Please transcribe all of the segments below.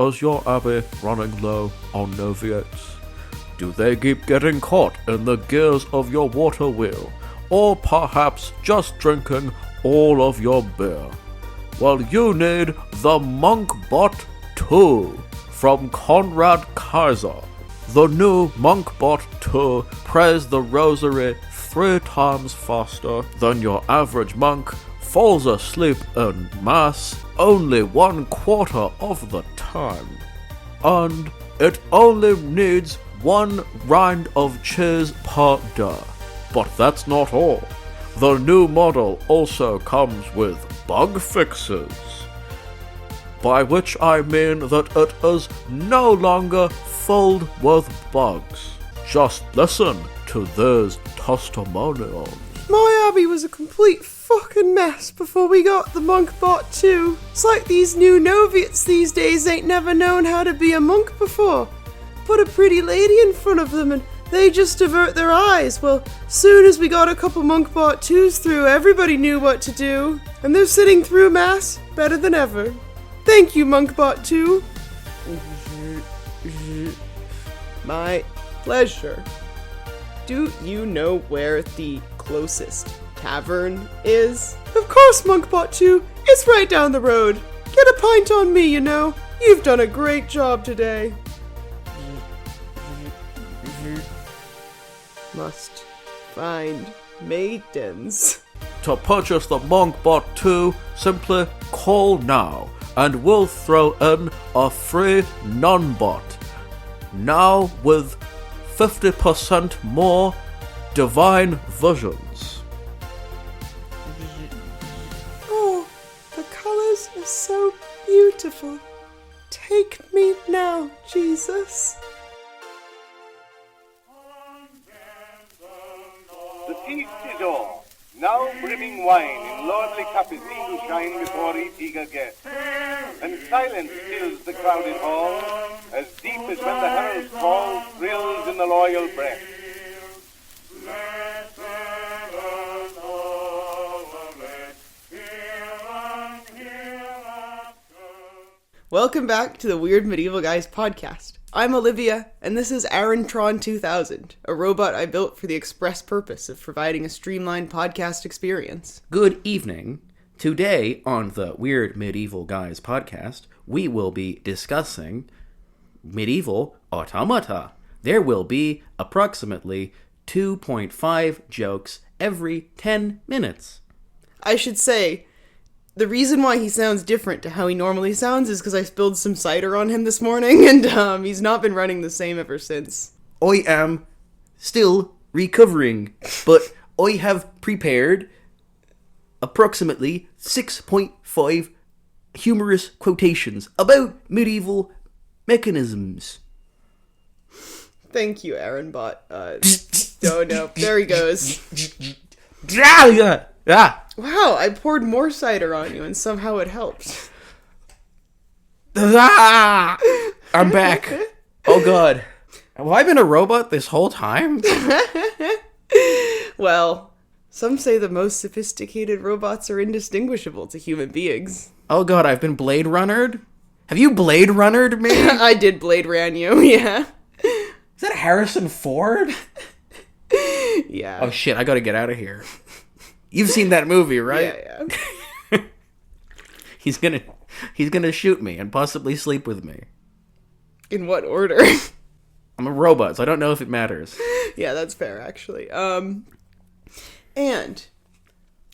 is your abbey running low on novitiates? Do they keep getting caught in the gears of your water wheel, or perhaps just drinking all of your beer? Well, you need the Monkbot 2 from Konrad Kaiser. The new Monkbot 2 prays the rosary 3 times faster than your average monk, falls asleep in mass only 1/4 of the time, and it only needs 1 rind of cheese per day. But that's not all. The new model also comes with bug fixes, by which I mean that it is no longer filled with bugs. Just listen to these testimonials. My abbey was a complete fucking mess before we got the Monkbot 2. It's like these new novitiates these days ain't never known how to be a monk before. Put a pretty lady in front of them and they just avert their eyes. Well, soon as we got a couple Monkbot 2s through, everybody knew what to do. And they're sitting through mass better than ever. Thank you, Monkbot 2. My pleasure. Do you know where the closest tavern is? Of course, Monkbot 2. It's right down the road. Get a pint on me, you know. You've done a great job today. Must find maidens. To purchase the Monkbot 2, simply call now, and we'll throw in a free Nunbot. Now with 50% more divine visions. Oh, the colors are so beautiful. Take me now, Jesus. The feast is o'er. Now brimming wine in lordly cup is seen to shine before each eager guest. And silence fills the crowded hall, as deep as when the herald's call thrills in the loyal breast. Welcome back to the Weird Medieval Guys podcast. I'm Olivia, and this is Aaron Tron 2000, a robot I built for the express purpose of providing a streamlined podcast experience. Good evening. Today on the Weird Medieval Guys podcast, we will be discussing medieval automata. There will be approximately 2.5 jokes every 10 minutes. I should say, the reason why he sounds different to how he normally sounds is because I spilled some cider on him this morning, and he's not been running the same ever since. I am still recovering, but I have prepared approximately 6.5 humorous quotations about medieval mechanisms. Thank you, Aaron Bot. Oh no, there he goes. Wow, I poured more cider on you and somehow it helped. I'm back. Oh god. Have I been a robot this whole time? Well, some say the most sophisticated robots are indistinguishable to human beings. Oh god, I've been Blade Runnered? Have you Blade Runnered me? I did Blade Ran you, yeah. Is that Harrison Ford? Yeah. Oh shit, I gotta get out of here. You've seen that movie, right? Yeah. He's gonna shoot me and possibly sleep with me. In what order? I'm a robot, so I don't know if it matters. Yeah, that's fair, actually. And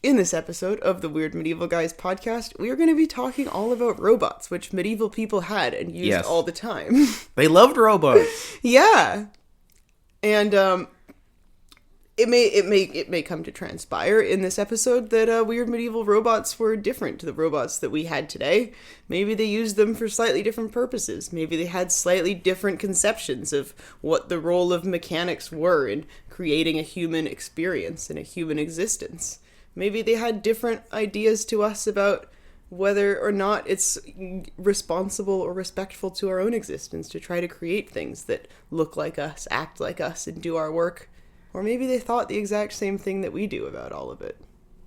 in this episode of the Weird Medieval Guys podcast, we are going to be talking all about robots, which medieval people had and used all the time. They loved robots. Yeah. And, it may come to transpire in this episode that weird medieval robots were different to the robots that we had today. Maybe they used them for slightly different purposes. Maybe they had slightly different conceptions of what the role of mechanics were in creating a human experience and a human existence. Maybe they had different ideas to us about whether or not it's responsible or respectful to our own existence to try to create things that look like us, act like us, and do our work. Or maybe they thought the exact same thing that we do about all of it.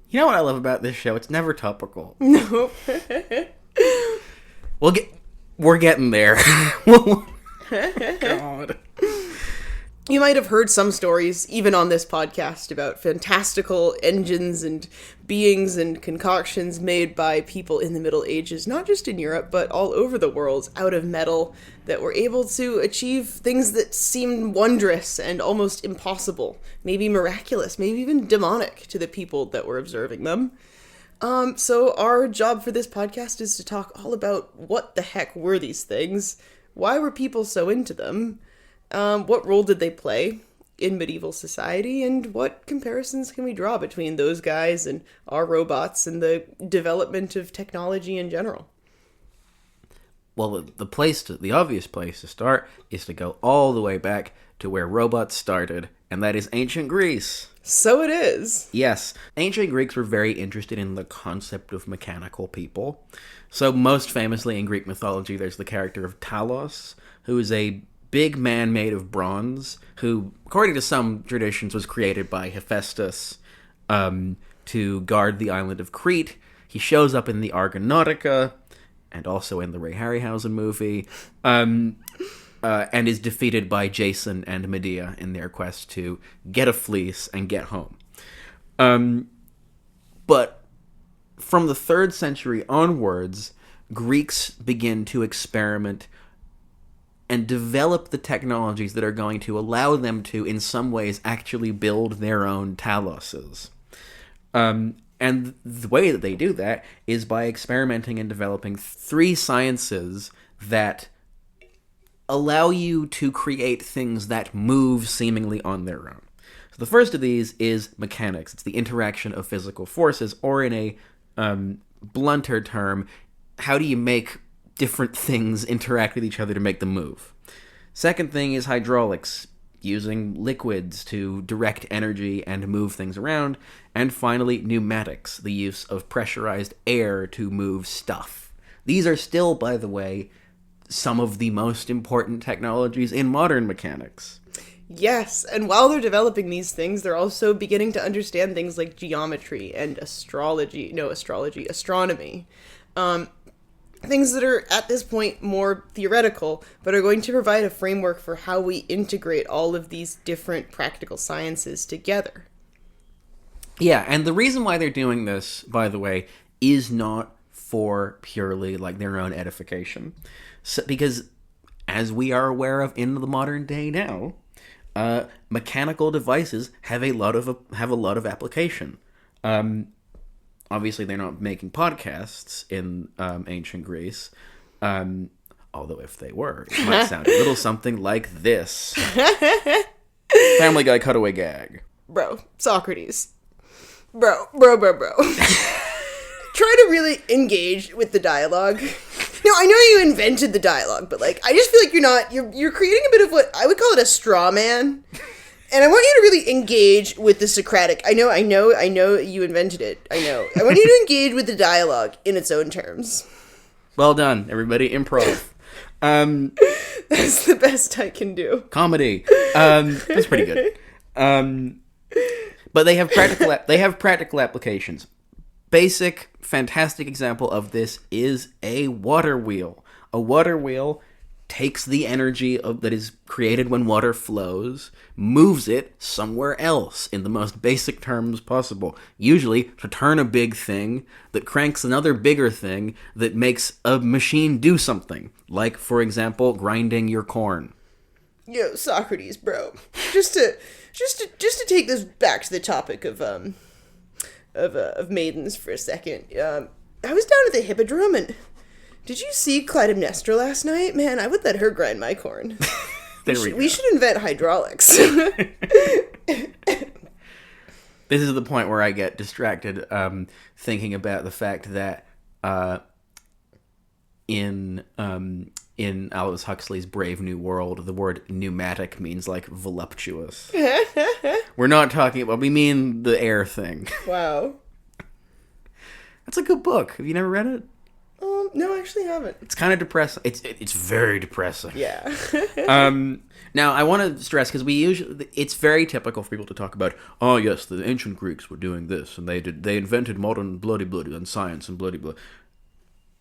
You know what I love about this show? It's never topical. No. We're getting there. God. You might have heard some stories, even on this podcast, about fantastical engines and beings and concoctions made by people in the Middle Ages, not just in Europe, but all over the world, out of metal, that were able to achieve things that seemed wondrous and almost impossible, maybe miraculous, maybe even demonic to the people that were observing them. So our job for this podcast is to talk all about what the heck were these things, why were people so into them, what role did they play in medieval society, and what comparisons can we draw between those guys and our robots and the development of technology in general? Well, the obvious place to start is to go all the way back to where robots started, and that is ancient Greece. So it is. Yes, ancient Greeks were very interested in the concept of mechanical people. So most famously in Greek mythology, there's the character of Talos, who is a big man made of bronze, who, according to some traditions, was created by Hephaestus to guard the island of Crete. He shows up in the Argonautica, and also in the Ray Harryhausen movie, and is defeated by Jason and Medea in their quest to get a fleece and get home. But from the 3rd century onwards, Greeks begin to experiment and develop the technologies that are going to allow them to, in some ways, actually build their own taloses. And the way that they do that is by experimenting and developing 3 sciences that allow you to create things that move seemingly on their own. So the first of these is mechanics. It's the interaction of physical forces, or in a blunter term, how do you make different things interact with each other to make them move. Second thing is hydraulics, using liquids to direct energy and move things around. And finally, pneumatics, the use of pressurized air to move stuff. These are still, by the way, some of the most important technologies in modern mechanics. Yes, and while they're developing these things, they're also beginning to understand things like geometry and astronomy. Things that are, at this point, more theoretical, but are going to provide a framework for how we integrate all of these different practical sciences together. Yeah, and the reason why they're doing this, by the way, is not for purely, like, their own edification. So, because, as we are aware of in the modern day now, mechanical devices have a lot of application. Obviously, they're not making podcasts in ancient Greece, although if they were, it might sound a little something like this. Family Guy cutaway gag. Bro, Socrates. Bro. Try to really engage with the dialogue. No, I know you invented the dialogue, but, like, I just feel like you're creating a bit of what I would call it a straw man. And I want you to really engage with the Socratic. I know you invented it. I know. I want you to engage with the dialogue in its own terms. Well done, everybody. Improv. That's the best I can do. Comedy. That's pretty good. But they have practical applications. Basic, fantastic example of this is a water wheel. A water wheel takes the energy that is created when water flows, moves it somewhere else in the most basic terms possible. Usually to turn a big thing that cranks another bigger thing that makes a machine do something. Like, for example, grinding your corn. Yo, Socrates, bro. Just to take this back to the topic of maidens for a second. I was down at the Hippodrome and did you see Clytemnestra last night? Man, I would let her grind my corn. We should invent hydraulics. This is the point where I get distracted thinking about the fact that in Aldous Huxley's Brave New World, the word pneumatic means, like, voluptuous. We're not talking about, we mean the air thing. Wow. That's a good book. Have you never read it? No, I actually haven't. It's kind of depressing. It's very depressing. Yeah. Now, I want to stress, because it's very typical for people to talk about, oh yes, the ancient Greeks were doing this, and they invented modern bloody and science and bloody.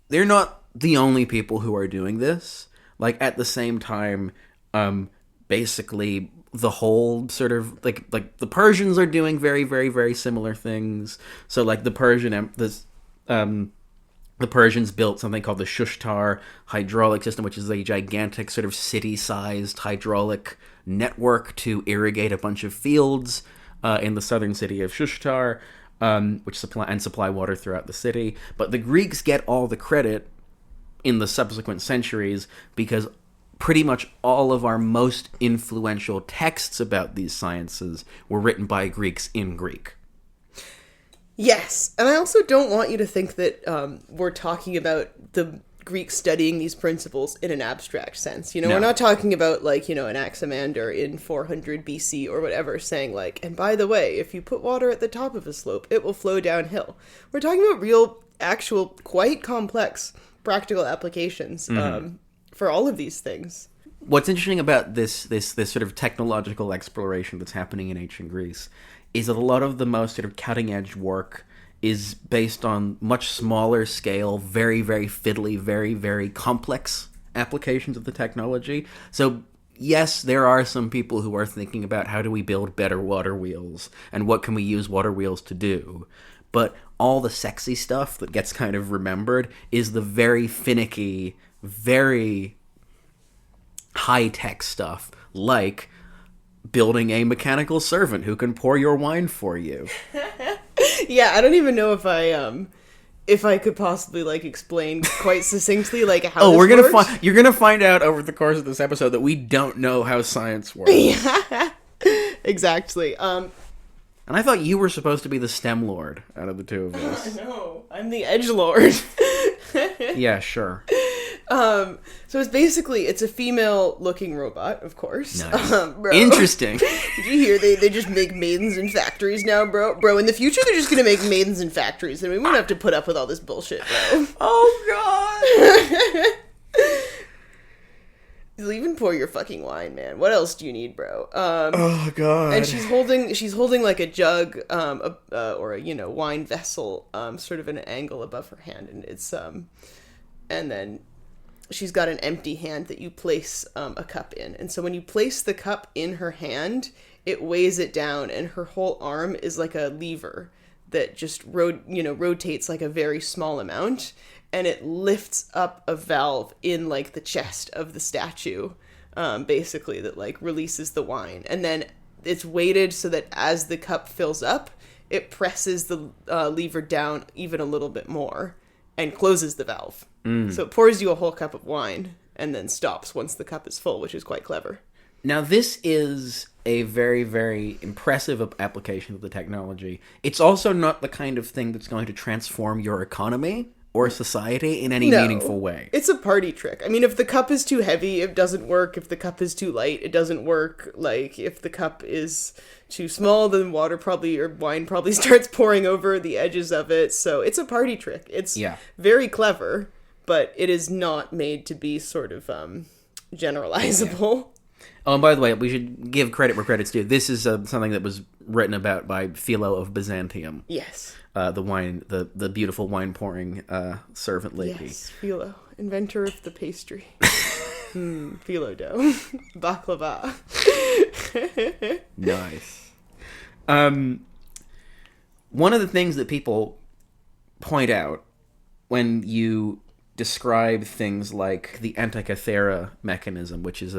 They're not the only people who are doing this. Like, at the same time, basically the whole sort of like the Persians are doing very, very, very similar things. So like the Persians built something called the Shushtar hydraulic system, which is a gigantic sort of city-sized hydraulic network to irrigate a bunch of fields in the southern city of Shushtar, which supply water throughout the city. But the Greeks get all the credit in the subsequent centuries because pretty much all of our most influential texts about these sciences were written by Greeks in Greek. Yes, and I also don't want you to think that we're talking about the Greeks studying these principles in an abstract sense. You know, No. we're not talking about, like, you know, an Anaximander in 400 BC or whatever saying, like, and by the way, if you put water at the top of a slope, it will flow downhill. We're talking about real, actual, quite complex practical applications for all of these things. What's interesting about this sort of technological exploration that's happening in ancient Greece is that a lot of the most sort of cutting-edge work is based on much smaller scale, very, very fiddly, very, very complex applications of the technology. So, yes, there are some people who are thinking about how do we build better water wheels, and what can we use water wheels to do. But all the sexy stuff that gets kind of remembered is the very finicky, very high-tech stuff, like building a mechanical servant who can pour your wine for you. Yeah, I don't even know if I could possibly, like, explain quite succinctly, like, how Oh, this works. you're gonna find out over the course of this episode that we don't know how science works. Exactly. And I thought you were supposed to be the STEM lord out of the two of us. No, I'm the edgelord. Yeah, sure. So it's a female-looking robot, of course. Nice. Bro. Interesting. Did you hear they just make maidens in factories now, bro? Bro, in the future they're just gonna make maidens in factories, and we won't have to put up with all this bullshit, bro. Oh, God! You'll even pour your fucking wine, man. What else do you need, bro? Oh, God. And she's holding like a jug, or a, you know, wine vessel, sort of at an angle above her hand, and it's and then she's got an empty hand that you place a cup in, and so when you place the cup in her hand, it weighs it down, and her whole arm is like a lever that just rotates like a very small amount, and it lifts up a valve in like the chest of the statue, basically, that like releases the wine, and then it's weighted so that as the cup fills up, it presses the lever down even a little bit more and closes the valve. So it pours you a whole cup of wine and then stops once the cup is full, which is quite clever. Now, this is a very, very impressive application of the technology. It's also not the kind of thing that's going to transform your economy or society in any No. meaningful way. It's a party trick. I mean, if the cup is too heavy, it doesn't work. If the cup is too light, it doesn't work. Like, if the cup is too small, then wine probably starts pouring over the edges of it. So it's a party trick. It's very clever, but it is not made to be sort of generalizable. Oh, and by the way, we should give credit where credit's due. This is something that was written about by Philo of Byzantium. Yes. The beautiful wine pouring servant lady. Yes, Philo, inventor of the pastry. Philo dough. Baklava. Nice. One of the things that people point out when you describe things like the Antikythera mechanism, which is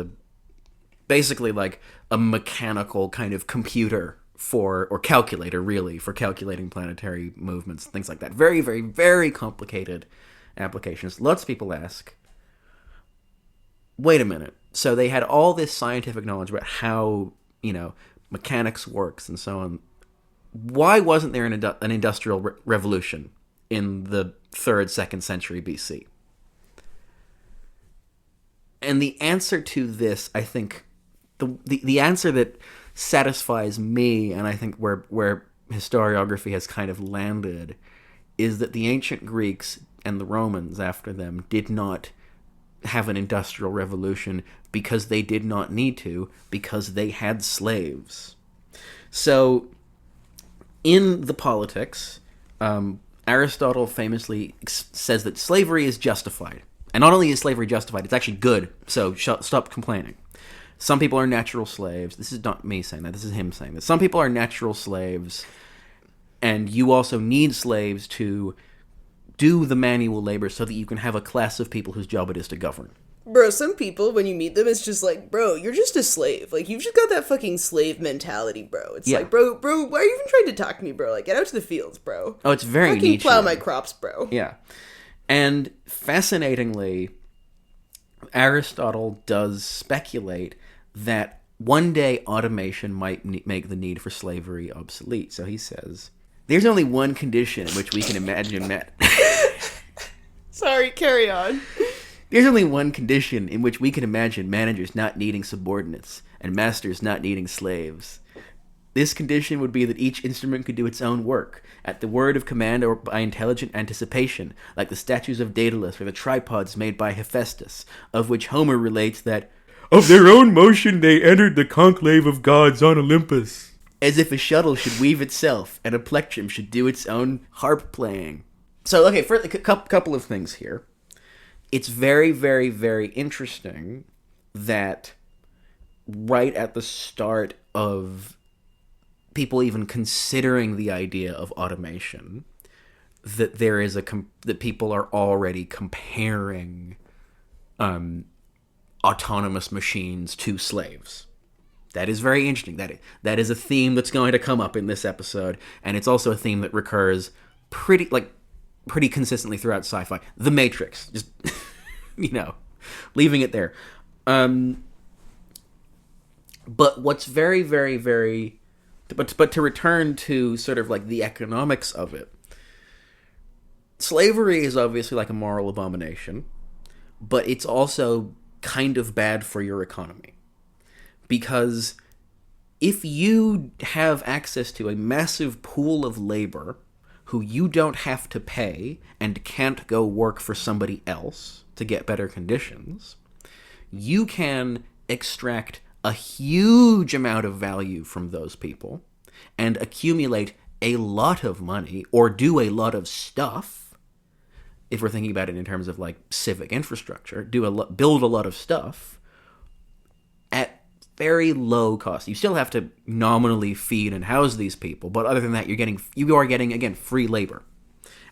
basically like a mechanical kind of computer or calculator, really, for calculating planetary movements, things like that. Very, very, very complicated applications. Lots of people ask, wait a minute, so they had all this scientific knowledge about how, mechanics works and so on. Why wasn't there an industrial revolution in the 3rd, 2nd century BC? And the answer to this, I think, the answer that satisfies me, and I think where historiography has kind of landed, is that the ancient Greeks and the Romans after them did not have an industrial revolution because they did not need to, because they had slaves. So, in the politics, Aristotle famously says that slavery is justified. And not only is slavery justified, it's actually good, so stop complaining. Some people are natural slaves. This is not me saying that, this is him saying that. Some people are natural slaves, and you also need slaves to do the manual labor so that you can have a class of people whose job it is to govern. Bro, some people, when you meet them, it's just like, bro, you're just a slave. Like, you've just got that fucking slave mentality, bro. It's like, bro, why are you even trying to talk to me, bro? Like, get out to the fields, bro. Oh, it's very fucking Nietzsche. Plow my crops, bro. Yeah. And fascinatingly, Aristotle does speculate that one day automation might make the need for slavery obsolete. So he says, there's only one condition in which we can imagine Sorry, carry on. There's only one condition in which we can imagine managers not needing subordinates and masters not needing slaves. This condition would be that each instrument could do its own work, at the word of command or by intelligent anticipation, like the statues of Daedalus or the tripods made by Hephaestus, of which Homer relates that, of their own motion they entered the conclave of gods on Olympus. As if a shuttle should weave itself, and a plectrum should do its own harp playing. So, okay, for a couple of things here. It's very, very, very interesting that right at the start of people even considering the idea of automation, that there is that people are already comparing autonomous machines to slaves. That is very interesting. That is a theme that's going to come up in this episode, and it's also a theme that recurs pretty consistently throughout sci-fi. The Matrix, just leaving it there. But what's very, very, very, but to return to sort of like the economics of it, slavery is obviously like a moral abomination, but it's also kind of bad for your economy. Because if you have access to a massive pool of labor who you don't have to pay and can't go work for somebody else to get better conditions, you can extract a huge amount of value from those people and accumulate a lot of money or do a lot of stuff. If we're thinking about it in terms of like civic infrastructure, build a lot of stuff at very low cost. You still have to nominally feed and house these people, but other than that, you are getting again free labor,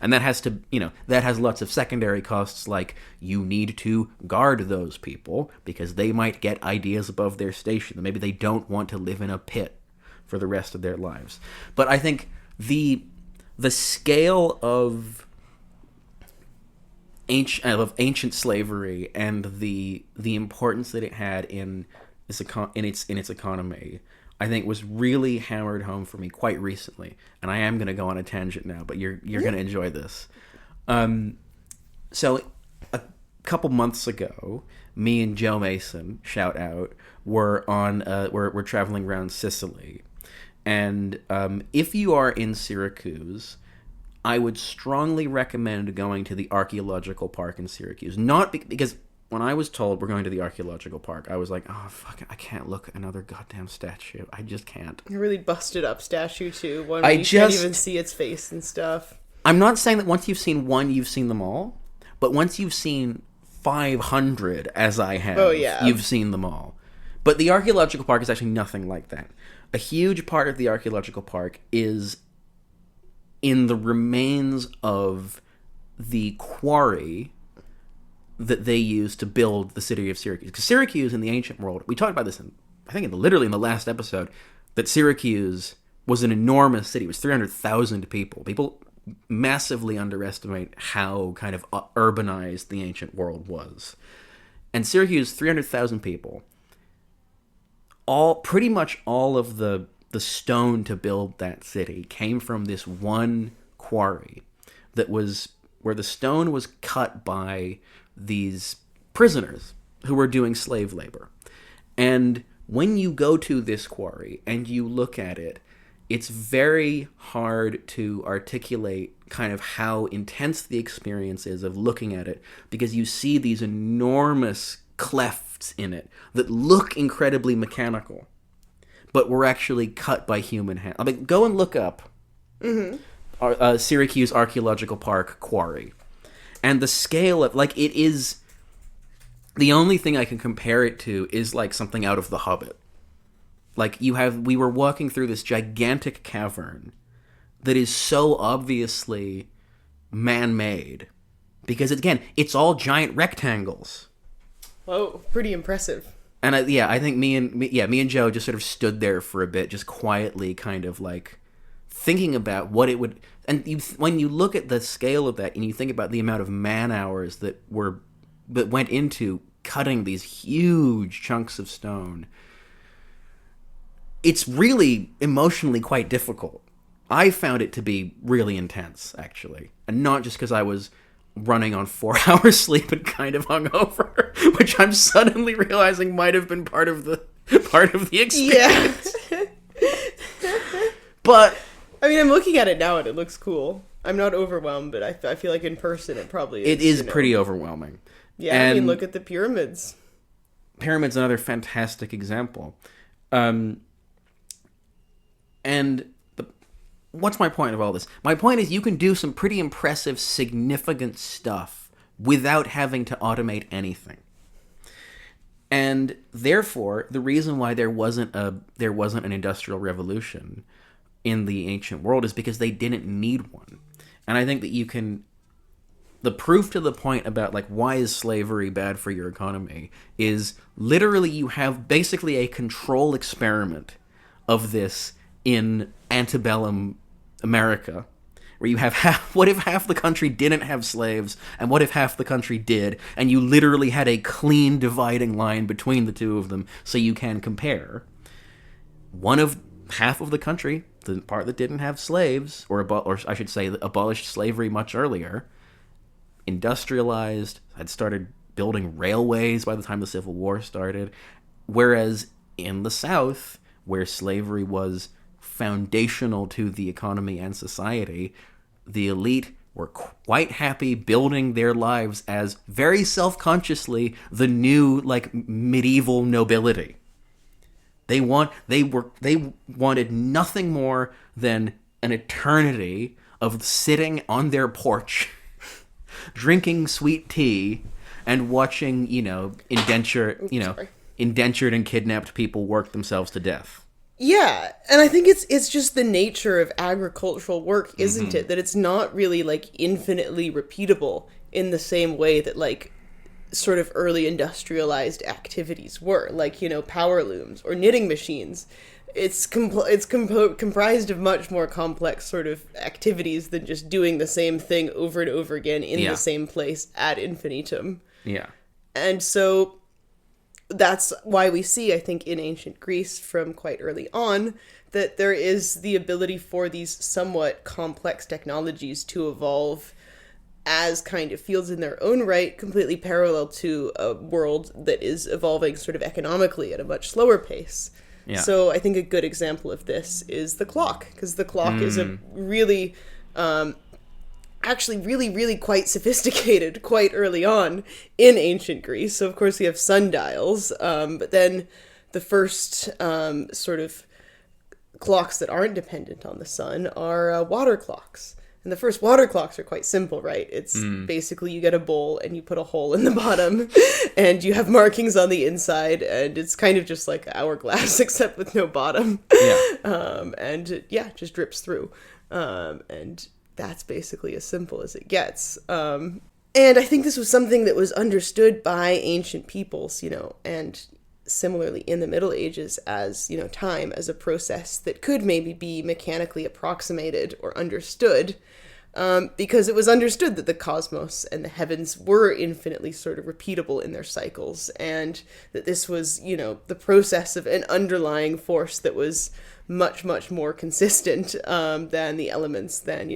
and that has lots of secondary costs, like you need to guard those people because they might get ideas above their station. Maybe they don't want to live in a pit for the rest of their lives. But I think the scale of ancient slavery and the importance that it had in its economy, I think was really hammered home for me quite recently. And I am going to go on a tangent now, but you're going to enjoy this. So a couple months ago, me and Joe Mason, shout out, were traveling around Sicily. And if you are in Syracuse, I would strongly recommend going to the archaeological park in Syracuse. Not because when I was told we're going to the archaeological park, I was like, oh, fuck it, I can't look at another goddamn statue. I just can't. A really busted up statue, too. One where you can't even see its face and stuff. I'm not saying that once you've seen one, you've seen them all. But once you've seen 500, as I have, you've seen them all. But the archaeological park is actually nothing like that. A huge part of the archaeological park is in the remains of the quarry that they used to build the city of Syracuse. Because Syracuse in the ancient world, we talked about this literally in the last episode, that Syracuse was an enormous city. It was 300,000 people. People massively underestimate how kind of urbanized the ancient world was. And Syracuse, 300,000 people. Pretty much all of the stone to build that city came from this one quarry where the stone was cut by these prisoners who were doing slave labor. And when you go to this quarry and you look at it, it's very hard to articulate kind of how intense the experience is of looking at it, because you see these enormous clefts in it that look incredibly mechanical, but were actually cut by human hand. I mean, go and look up Syracuse Archaeological Park quarry. And the scale of, like, it is... The only thing I can compare it to is, like, something out of The Hobbit. Like, we were walking through this gigantic cavern that is so obviously man-made. Because, again, it's all giant rectangles. Whoa, pretty impressive. And I think me and Joe just sort of stood there for a bit, just quietly kind of, like, thinking about what it would... And when you look at the scale of that, and you think about the amount of man-hours that went into cutting these huge chunks of stone, it's really emotionally quite difficult. I found it to be really intense, actually. And not just because I was running on 4 hours sleep and kind of hungover, which I'm suddenly realizing might have been part of the experience. Yeah. But I mean, I'm looking at it now and it looks cool. I'm not overwhelmed, but I feel like in person it probably is. it is pretty overwhelming. Yeah, and I mean, look at the pyramids. Pyramid's another fantastic example. What's my point of all this? My point is you can do some pretty impressive, significant stuff without having to automate anything. And therefore, the reason why there wasn't an industrial revolution in the ancient world is because they didn't need one. And I think that the proof to the point about, like, why is slavery bad for your economy is literally you have basically a control experiment of this in antebellum America, where you have what if half the country didn't have slaves, and what if half the country did, and you literally had a clean dividing line between the two of them so you can compare. Half of the country, the part that didn't have slaves, or I should say abolished slavery much earlier, industrialized, had started building railways by the time the Civil War started, whereas in the South, where slavery was foundational to the economy and society, the elite were quite happy building their lives as very self-consciously the new, like, medieval nobility. They wanted nothing more than an eternity of sitting on their porch, drinking sweet tea, and watching, indentured and kidnapped people work themselves to death. Yeah, and I think it's just the nature of agricultural work, isn't it? That it's not really, like, infinitely repeatable in the same way that, like, sort of early industrialized activities were, like, power looms or knitting machines. It's comprised of much more complex sort of activities than just doing the same thing over and over again in the same place ad infinitum. Yeah. And so that's why we see, I think, in ancient Greece from quite early on, that there is the ability for these somewhat complex technologies to evolve as kind of fields in their own right, completely parallel to a world that is evolving sort of economically at a much slower pace. Yeah. So I think a good example of this is the clock, because the clock is a really... actually really quite sophisticated quite early on in ancient Greece. So of course we have sundials, but then the first sort of clocks that aren't dependent on the sun are water clocks. And the first water clocks are quite simple, right? It's basically you get a bowl and you put a hole in the bottom and you have markings on the inside, and it's kind of just like an hourglass except with no bottom. Yeah. And it just drips through. And that's basically as simple as it gets. And I think this was something that was understood by ancient peoples, and similarly in the Middle Ages as, time as a process that could maybe be mechanically approximated or understood, because it was understood that the cosmos and the heavens were infinitely sort of repeatable in their cycles, and that this was, the process of an underlying force that was much more consistent than the elements, than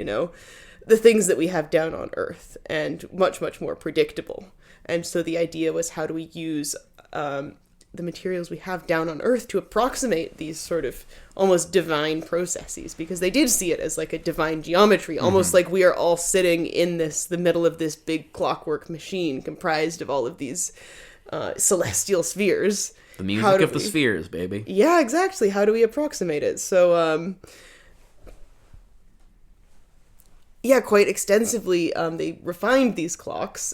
the things that we have down on Earth, and much more predictable. And so the idea was, how do we use the materials we have down on Earth to approximate these sort of almost divine processes, because they did see it as like a divine geometry, almost like we are all sitting in the middle of this big clockwork machine comprised of all of these celestial spheres. The music of the spheres, baby. Yeah, exactly. How do we approximate it? So, yeah, quite extensively. They refined these clocks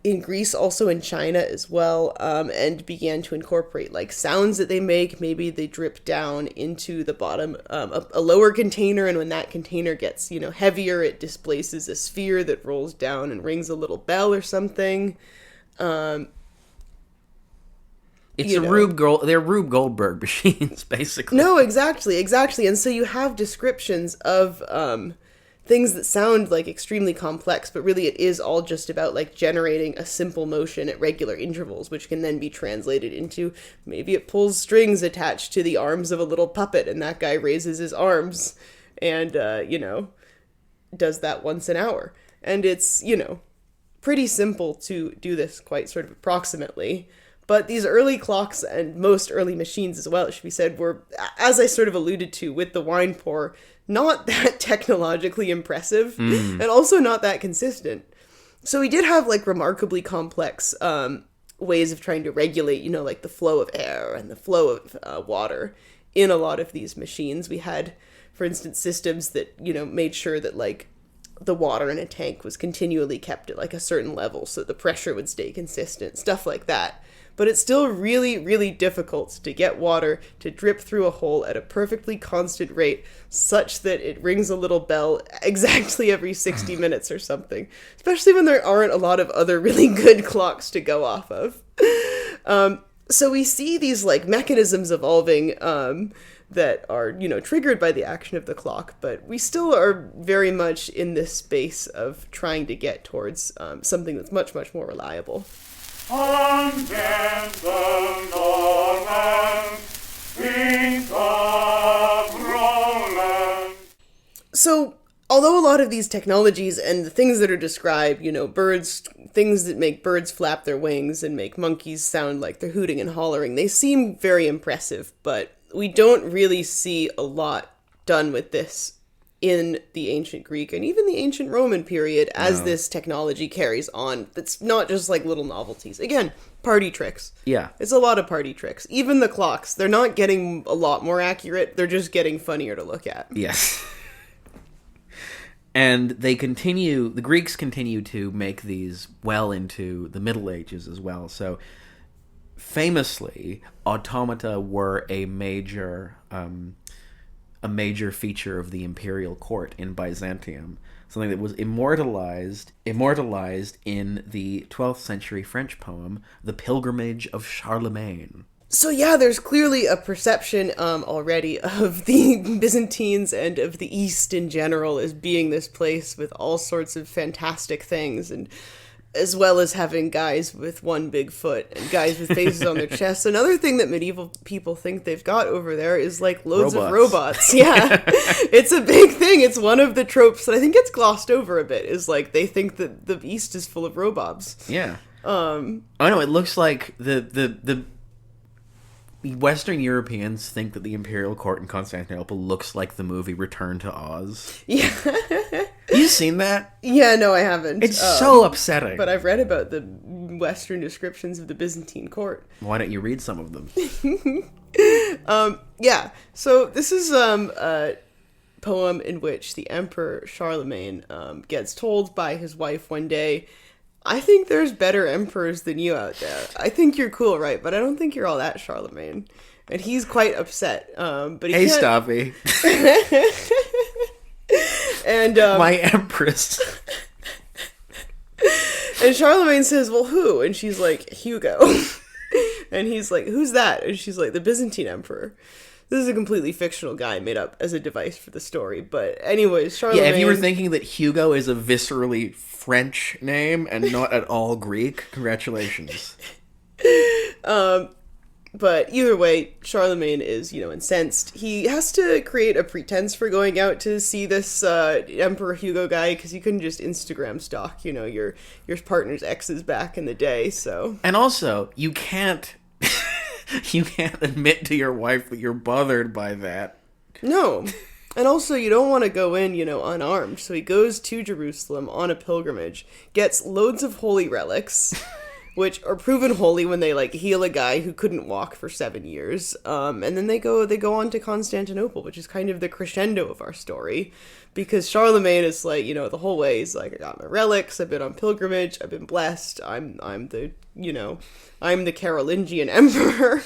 in Greece, also in China as well, and began to incorporate like sounds that they make. Maybe they drip down into the bottom, a lower container, and when that container gets, heavier, it displaces a sphere that rolls down and rings a little bell or something. It's they're Rube Goldberg machines, basically. No, exactly. And so you have descriptions of things that sound like extremely complex, but really it is all just about like generating a simple motion at regular intervals, which can then be translated into maybe it pulls strings attached to the arms of a little puppet, and that guy raises his arms and, does that once an hour. And it's, pretty simple to do this quite sort of approximately. But these early clocks and most early machines as well, it should be said, were, as I sort of alluded to with the wine pour, not that technologically impressive and also not that consistent. So we did have like remarkably complex ways of trying to regulate, like the flow of air and the flow of water in a lot of these machines. We had, for instance, systems that, made sure that like the water in a tank was continually kept at like a certain level so the pressure would stay consistent, stuff like that. But it's still really, really difficult to get water to drip through a hole at a perfectly constant rate such that it rings a little bell exactly every 60 minutes or something, especially when there aren't a lot of other really good clocks to go off of. So we see these like mechanisms evolving that are, triggered by the action of the clock, but we still are very much in this space of trying to get towards something that's much, much more reliable. So, although a lot of these technologies and the things that are described, birds, things that make birds flap their wings and make monkeys sound like they're hooting and hollering, they seem very impressive, but we don't really see a lot done with this in the ancient Greek and even the ancient Roman period as this technology carries on. That's not just like little novelties. Again, party tricks. Yeah. It's a lot of party tricks. Even the clocks, they're not getting a lot more accurate. They're just getting funnier to look at. Yes. And the Greeks continue to make these well into the Middle Ages as well. So famously, automata were a major feature of the imperial court in Byzantium, something that was immortalized in the 12th century French poem, The Pilgrimage of Charlemagne. So yeah, there's clearly a perception already of the Byzantines and of the East in general as being this place with all sorts of fantastic things, and as well as having guys with one big foot and guys with faces on their chests. Another thing that medieval people think they've got over there is like loads of robots. Yeah, it's a big thing. It's one of the tropes that I think gets glossed over a bit, is like they think that the East is full of robots. Yeah. I know, it looks like the Western Europeans think that the imperial court in Constantinople looks like the movie Return to Oz. Yeah. You seen that? Yeah, no, I haven't. It's so upsetting. But I've read about the Western descriptions of the Byzantine court. Why don't you read some of them? Yeah, so this is a poem in which the Emperor Charlemagne gets told by his wife one day, I think there's better emperors than you out there. I think you're cool, right? But I don't think you're all that, Charlemagne. And he's quite upset. But he Hey, can't... Stoppy. And my empress. And Charlemagne says, well, who? And she's like, Hugo. And he's like, who's that? And she's like, the Byzantine emperor. This is a completely fictional guy made up as a device for the story. But anyways, Charlemagne... Yeah, if you were thinking that Hugo is a viscerally French name and not at all Greek, congratulations. But either way, Charlemagne is, incensed. He has to create a pretense for going out to see this Emperor Hugo guy, because you couldn't just Instagram stalk, your partner's exes back in the day, so... And also, you can't admit to your wife that you're bothered by that. No. And also, you don't want to go in, unarmed. So he goes to Jerusalem on a pilgrimage, gets loads of holy relics, which are proven holy when they like heal a guy who couldn't walk for 7 years. And then they go on to Constantinople, which is kind of the crescendo of our story, because Charlemagne is like, you know, the whole way he's like, I got my relics, I've been on pilgrimage, I've been blessed, I'm the Carolingian emperor.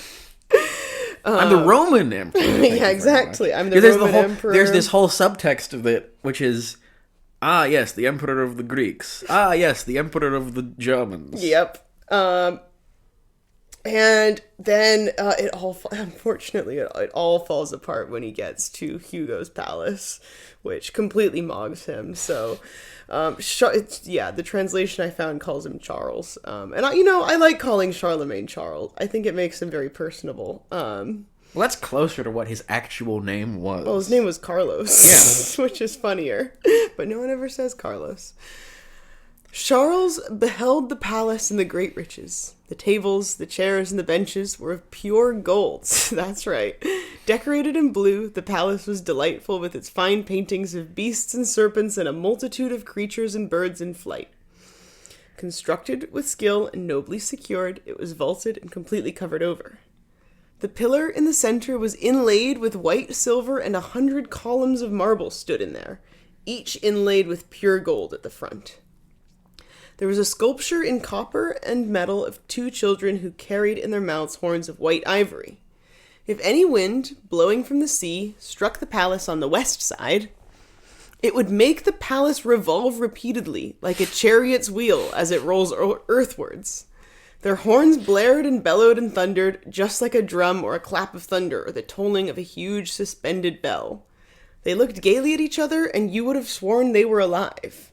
I'm the Roman emperor. Yeah, exactly. I'm the Roman emperor. There's this whole subtext of it, which is, yes, the emperor of the Greeks. Yes, the emperor of the Germans. Yep. And then it all falls apart when he gets to Hugo's palace, which completely mogs him. So, the translation I found calls him Charles. And I like calling Charlemagne Charles. I think it makes him very personable. Well, that's closer to what his actual name was. Well, his name was Carlos, yeah. Which is funnier, but no one ever says Carlos. Charles beheld the palace and the great riches. The tables, the chairs, and the benches were of pure gold. That's right. Decorated in blue, the palace was delightful with its fine paintings of beasts and serpents and a multitude of creatures and birds in flight. Constructed with skill and nobly secured, it was vaulted and completely covered over. The pillar in the center was inlaid with white silver, and 100 columns of marble stood in there, each inlaid with pure gold at the front. There was a sculpture in copper and metal of 2 children who carried in their mouths horns of white ivory. If any wind, blowing from the sea, struck the palace on the west side, it would make the palace revolve repeatedly, like a chariot's wheel as it rolls earthwards. Their horns blared and bellowed and thundered, just like a drum or a clap of thunder or the tolling of a huge suspended bell. They looked gaily at each other, and you would have sworn they were alive.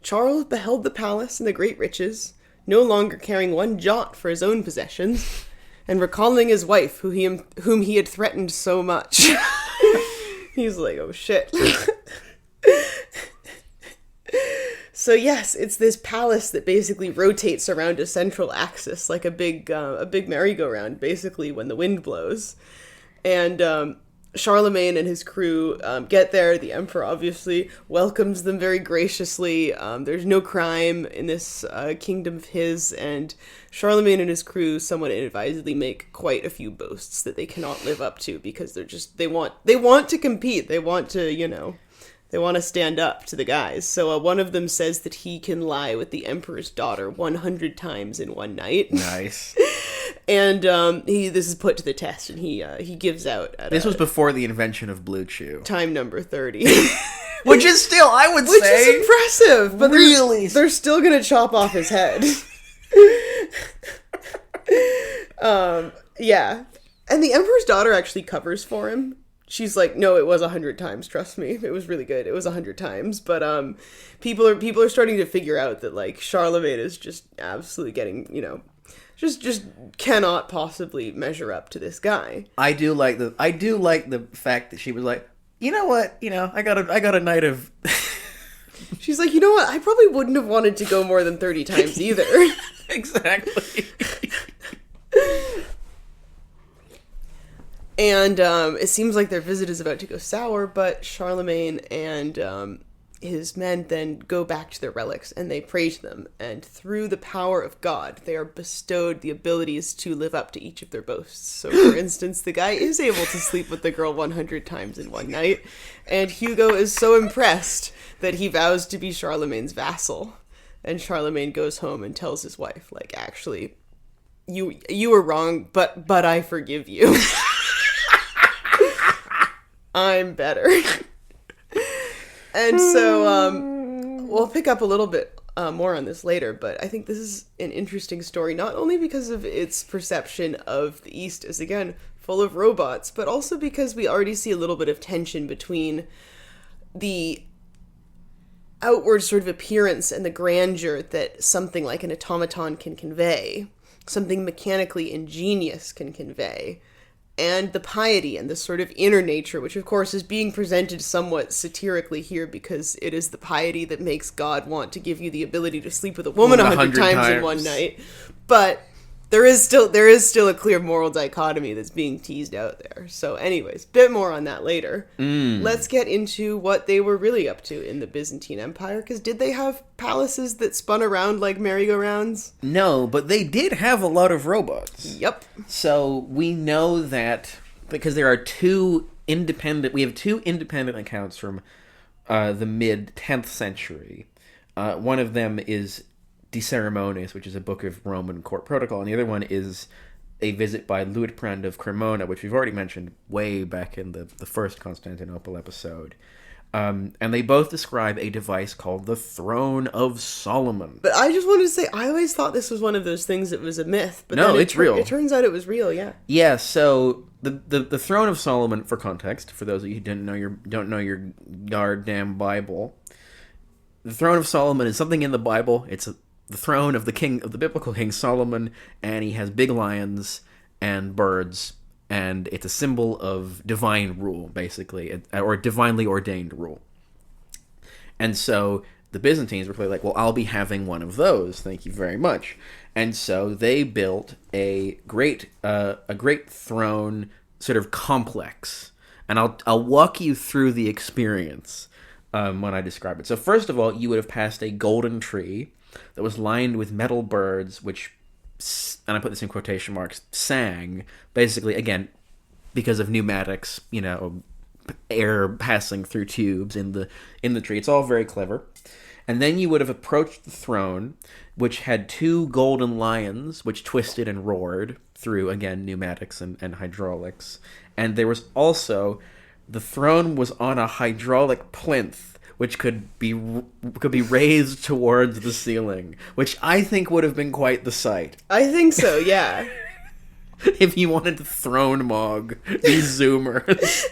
Charles beheld the palace and the great riches, no longer caring one jot for his own possessions, and recalling his wife, whom he had threatened so much. He's like, oh shit. So yes, it's this palace that basically rotates around a central axis, like a big merry-go-round, basically, when the wind blows. And Charlemagne and his crew get there. The emperor obviously welcomes them very graciously. There's no crime in this kingdom of his, and Charlemagne and his crew somewhat inadvisedly make quite a few boasts that they cannot live up to, because they want to compete. They want to, they want to stand up to the guys. So one of them says that he can lie with the emperor's daughter 100 times in one night. Nice. And this is put to the test, and he gives out. This was before the invention of Blue Chew. Time number 30. Which is still, I would say... Which is impressive, but really... they're still going to chop off his head. Yeah. And the emperor's daughter actually covers for him. She's like, no, it was 100 times. Trust me, it was really good. It was 100 times. But people are starting to figure out that like Charlemagne is just absolutely getting, just cannot possibly measure up to this guy. I do like the fact that she was like, you know what, I got a night of. She's like, you know what, I probably wouldn't have wanted to go more than 30 times either. Exactly. And it seems like their visit is about to go sour, but Charlemagne and his men then go back to their relics and they pray to them. And through the power of God, they are bestowed the abilities to live up to each of their boasts. So, for instance, the guy is able to sleep with the girl 100 times in one night. And Hugo is so impressed that he vows to be Charlemagne's vassal. And Charlemagne goes home and tells his wife, like, actually, you were wrong, but I forgive you. I'm better. And so we'll pick up a little bit more on this later, but I think this is an interesting story, not only because of its perception of the East as, again, full of robots, but also because we already see a little bit of tension between the outward sort of appearance and the grandeur that something like an automaton can convey, something mechanically ingenious can convey, and the piety and the sort of inner nature, which of course is being presented somewhat satirically here because it is the piety that makes God want to give you the ability to sleep with a woman 100 times in one night. But there is still a clear moral dichotomy that's being teased out there. So anyways, bit more on that later. Let's get into what they were really up to in the Byzantine Empire, because did they have palaces that spun around like merry-go-rounds? No, but they did have a lot of robots. Yep. So we know that because we have two independent accounts from the mid 10th century. One of them is De Ceremonis, which is a book of Roman court protocol, and the other one is a visit by Luitprand of Cremona, which we've already mentioned way back in the first Constantinople episode. And they both describe a device called the Throne of Solomon. But I just wanted to say, I always thought this was one of those things that was a myth. But No, then it's real. It turns out it was real, yeah. Yeah, so the Throne of Solomon, for context, for those of you who don't know your goddamn Bible, the Throne of Solomon is something in the Bible. It's the throne of the biblical king Solomon, and he has big lions and birds, and it's a symbol of divine rule, basically, or divinely ordained rule. And so the Byzantines were clearly like, well, I'll be having one of those, thank you very much. And so they built a great throne sort of complex, and I'll walk you through the experience when I describe it. So first of all, you would have passed a golden tree that was lined with metal birds, which, and I put this in quotation marks, sang, basically, again, because of pneumatics, air passing through tubes in the tree. It's all very clever. And then you would have approached the throne, which had two golden lions, which twisted and roared through, again, pneumatics and hydraulics. And there was also, the throne was on a hydraulic plinth, which could be raised towards the ceiling, which I think would have been quite the sight. I think so, yeah. If you wanted to throne mog these Zoomers.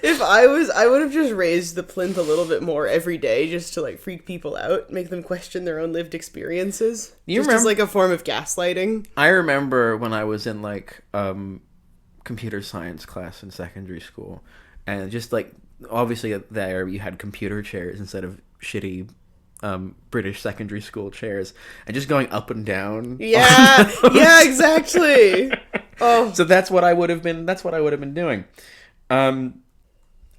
If I would have just raised the plinth a little bit more every day, just to like freak people out, make them question their own lived experiences. As like a form of gaslighting. I remember when I was in computer science class in secondary school, and just obviously there you had computer chairs instead of shitty British secondary school chairs, and just going up and down. Yeah, yeah, exactly. Oh, so that's what I would have been doing.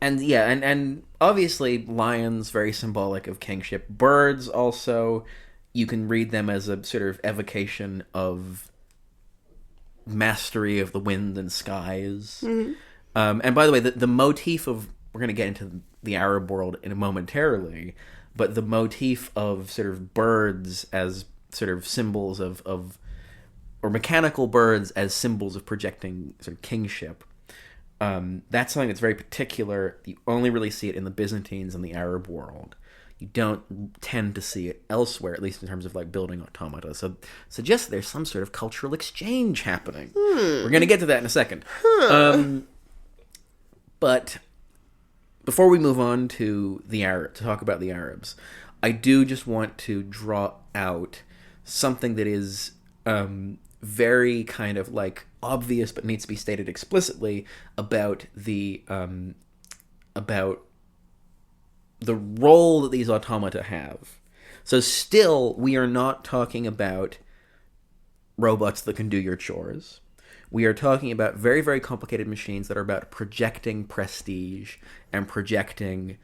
And obviously lions, very symbolic of kingship. Birds also, you can read them as a sort of evocation of mastery of the wind and skies. Mm-hmm. And by the way, the motif of, we're going to get into the Arab world in a momentarily, but the motif of sort of birds as sort of symbols of or mechanical birds as symbols of projecting sort of kingship, that's something that's very particular. You only really see it in the Byzantines and the Arab world. You don't tend to see it elsewhere, at least in terms of building automata. So suggests there's some sort of cultural exchange happening. We're going to get to that in a second. But before we move on to to talk about the Arabs, I do just want to draw out something that is very kind of obvious but needs to be stated explicitly about the role that these automata have. So still, we are not talking about robots that can do your chores. We are talking about very, very complicated machines that are about projecting prestige and projecting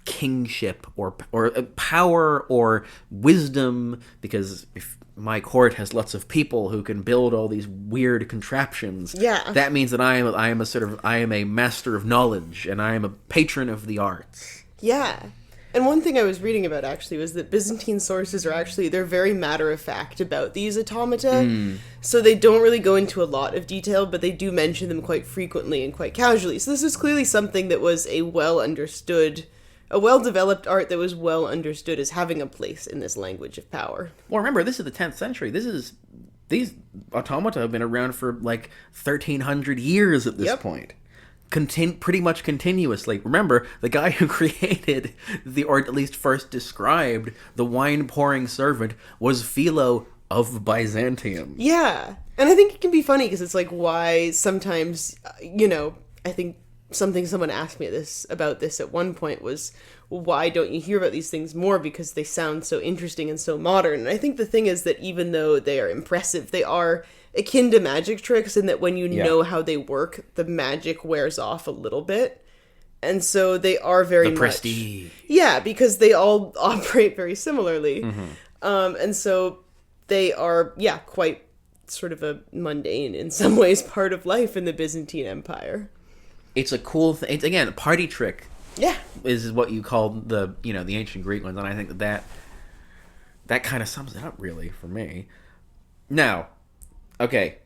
kingship or power or wisdom, because if my court has lots of people who can build all these weird contraptions, that means that I am a master of knowledge and I am a patron of the arts. Yeah. And one thing I was reading about actually was that Byzantine sources they're very matter-of-fact about these automata. So they don't really go into a lot of detail, but they do mention them quite frequently and quite casually. So this is clearly something that was a well-developed art that was well understood as having a place in this language of power. Well, remember, this is the 10th century. These automata have been around for 1,300 years at this point. Pretty much continuously. Remember, the guy who created or at least first described the wine-pouring servant was Philo of Byzantium. Yeah. And I think it can be funny because it's why sometimes, I think something someone asked me about this at one point was, well, why don't you hear about these things more? Because they sound so interesting and so modern. And I think the thing is that even though they are impressive, they are akin to magic tricks in that when you know how they work, the magic wears off a little bit. And so they are very much... prestige. Yeah, because they all operate very similarly. And so they are, quite sort of a mundane, in some ways, part of life in the Byzantine Empire. It's a cool thing. It's, again, a party trick. Yeah. Is what you called the ancient Greek ones. And I think that kind of sums it up, really, for me. Now, okay.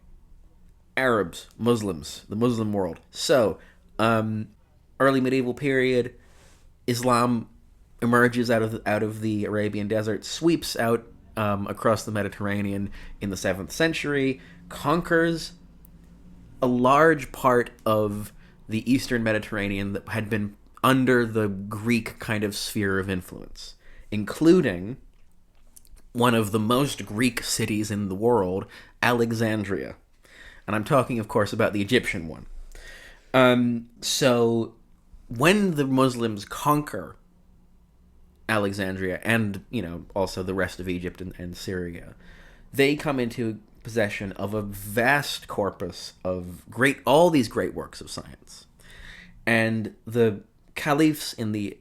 Arabs, Muslims, the Muslim world. So, early medieval period, Islam emerges out of the Arabian desert, sweeps out across the Mediterranean in the 7th century, conquers a large part of the Eastern Mediterranean that had been under the Greek kind of sphere of influence, including one of the most Greek cities in the world, Alexandria. And I'm talking, of course, about the Egyptian one. So when the Muslims conquer Alexandria and, also the rest of Egypt and Syria, they come into possession of a vast corpus of all these great works of science. And the caliphs in the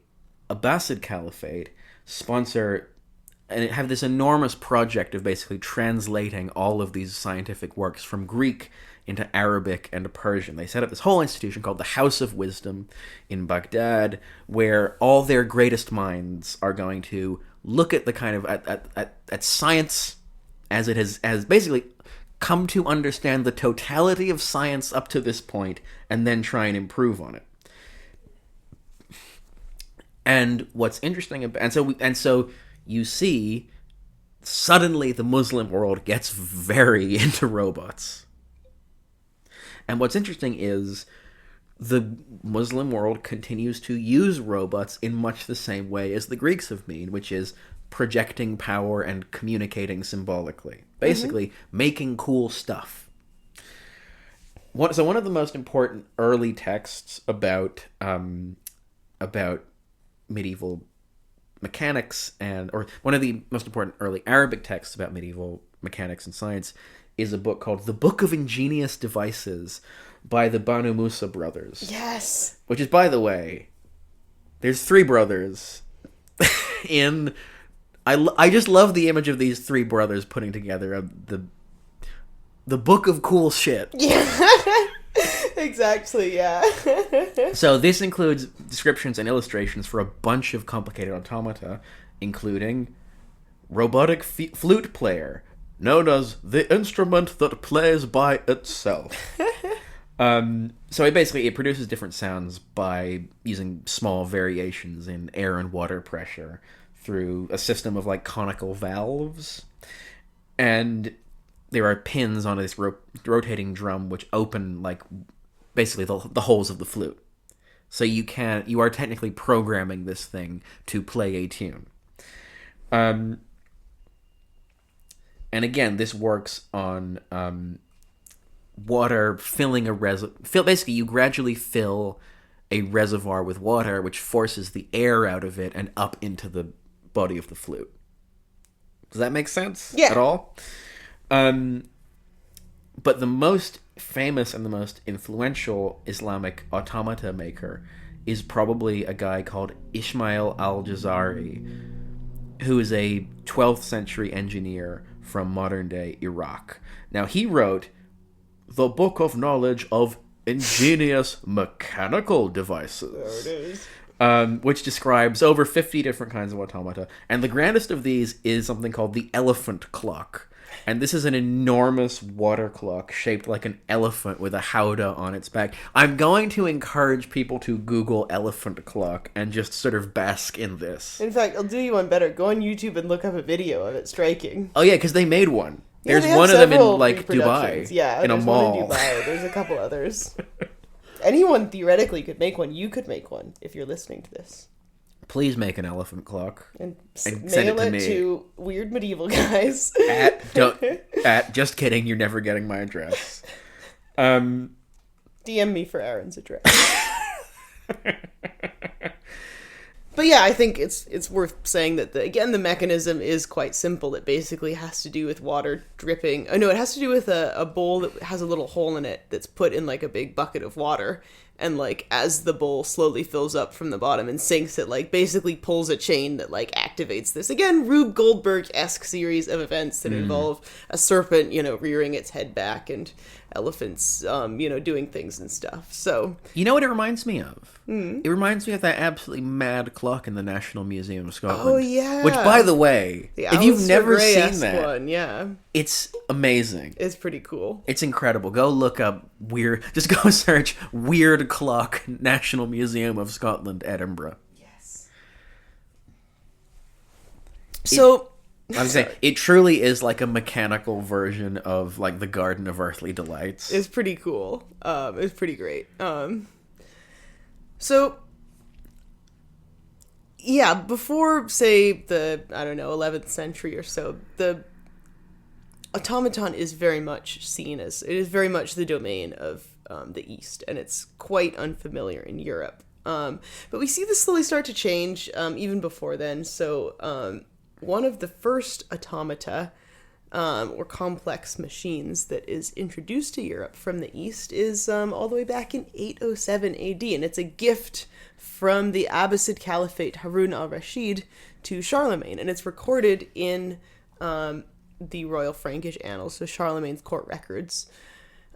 Abbasid Caliphate sponsor and have this enormous project of basically translating all of these scientific works from Greek into Arabic and Persian. They set up this whole institution called the House of Wisdom in Baghdad, where all their greatest minds are going to look at the kind of at science as it has basically come to understand the totality of science up to this point, and then try and improve on it. And what's interesting about so you see, suddenly the Muslim world gets very into robots. And what's interesting is the Muslim world continues to use robots in much the same way as the Greeks have been, which is projecting power and communicating symbolically. Basically, making cool stuff. So one of the most important early texts about medieval mechanics or one of the most important early Arabic texts about medieval mechanics and science is a book called The Book of Ingenious Devices by the Banu Musa brothers. Yes! Which is, by the way, there's 3 brothers in... I just love the image of these 3 brothers putting together the book of cool shit. Yeah, exactly, yeah. So this includes descriptions and illustrations for a bunch of complicated automata, including robotic flute player, known as the instrument that plays by itself. So it produces different sounds by using small variations in air and water pressure through a system of conical valves. And there are pins on this rotating drum which open basically the holes of the flute. So you are technically programming this thing to play a tune. And again, this works on water filling a reservoir. Basically, you gradually fill a reservoir with water, which forces the air out of it and up into the body of the flute. Does that make sense? Yeah. At all? But the most famous and the most influential Islamic automata maker is probably a guy called Ismail al-Jazari, who is a 12th century engineer from modern-day Iraq. Now, he wrote The Book of Knowledge of Ingenious Mechanical Devices. There it is. Which describes over 50 different kinds of automata. And the grandest of these is something called the elephant clock. And this is an enormous water clock shaped like an elephant with a howdah on its back. I'm going to encourage people to Google elephant clock and just sort of bask in this. In fact, I'll do you one better. Go on YouTube and look up a video of it striking. Oh yeah, because they made one. Yeah, There's they have one of them in several Dubai. reproductions. Yeah, in a there's mall. one in Dubai. There's a couple others. Anyone theoretically could make one. You could make one if you're listening to this. Please make an elephant clock. And And send mail it to it me. to Weird Medieval Guys. Just kidding, you're never getting my address. DM me for Aaron's address. But yeah, I think it's worth saying that the mechanism is quite simple. It basically has to do with water dripping. Oh no, it has to do with a bowl that has a little hole in it that's put in like a big bucket of water, and like as the bowl slowly fills up from the bottom and sinks, it like basically pulls a chain that like activates this again Rube Goldberg-esque series of events that involve a serpent, rearing its head back, and elephants, doing things and stuff. So You know what it reminds me of? It reminds me of that absolutely mad clock in the National Museum of Scotland. Oh, yeah. Which, by the way, the if you've Alistair never seen Gray-esque that, one, yeah, it's amazing. it's pretty cool. It's incredible. Go look up just go search Weird Clock, National Museum of Scotland, Edinburgh. So I'm saying, it truly is like a mechanical version of like the Garden of Earthly Delights. it's pretty cool. It's pretty great. So yeah, before say the 11th century or so, the automaton is very much seen as the domain of the East, and it's quite unfamiliar in Europe. But we see this slowly start to change even before then. So one of the first automata or complex machines that is introduced to Europe from the East is all the way back in 807 AD, and it's a gift from the Abbasid Caliphate Harun al-Rashid to Charlemagne, and it's recorded in the Royal Frankish Annals, so Charlemagne's court records,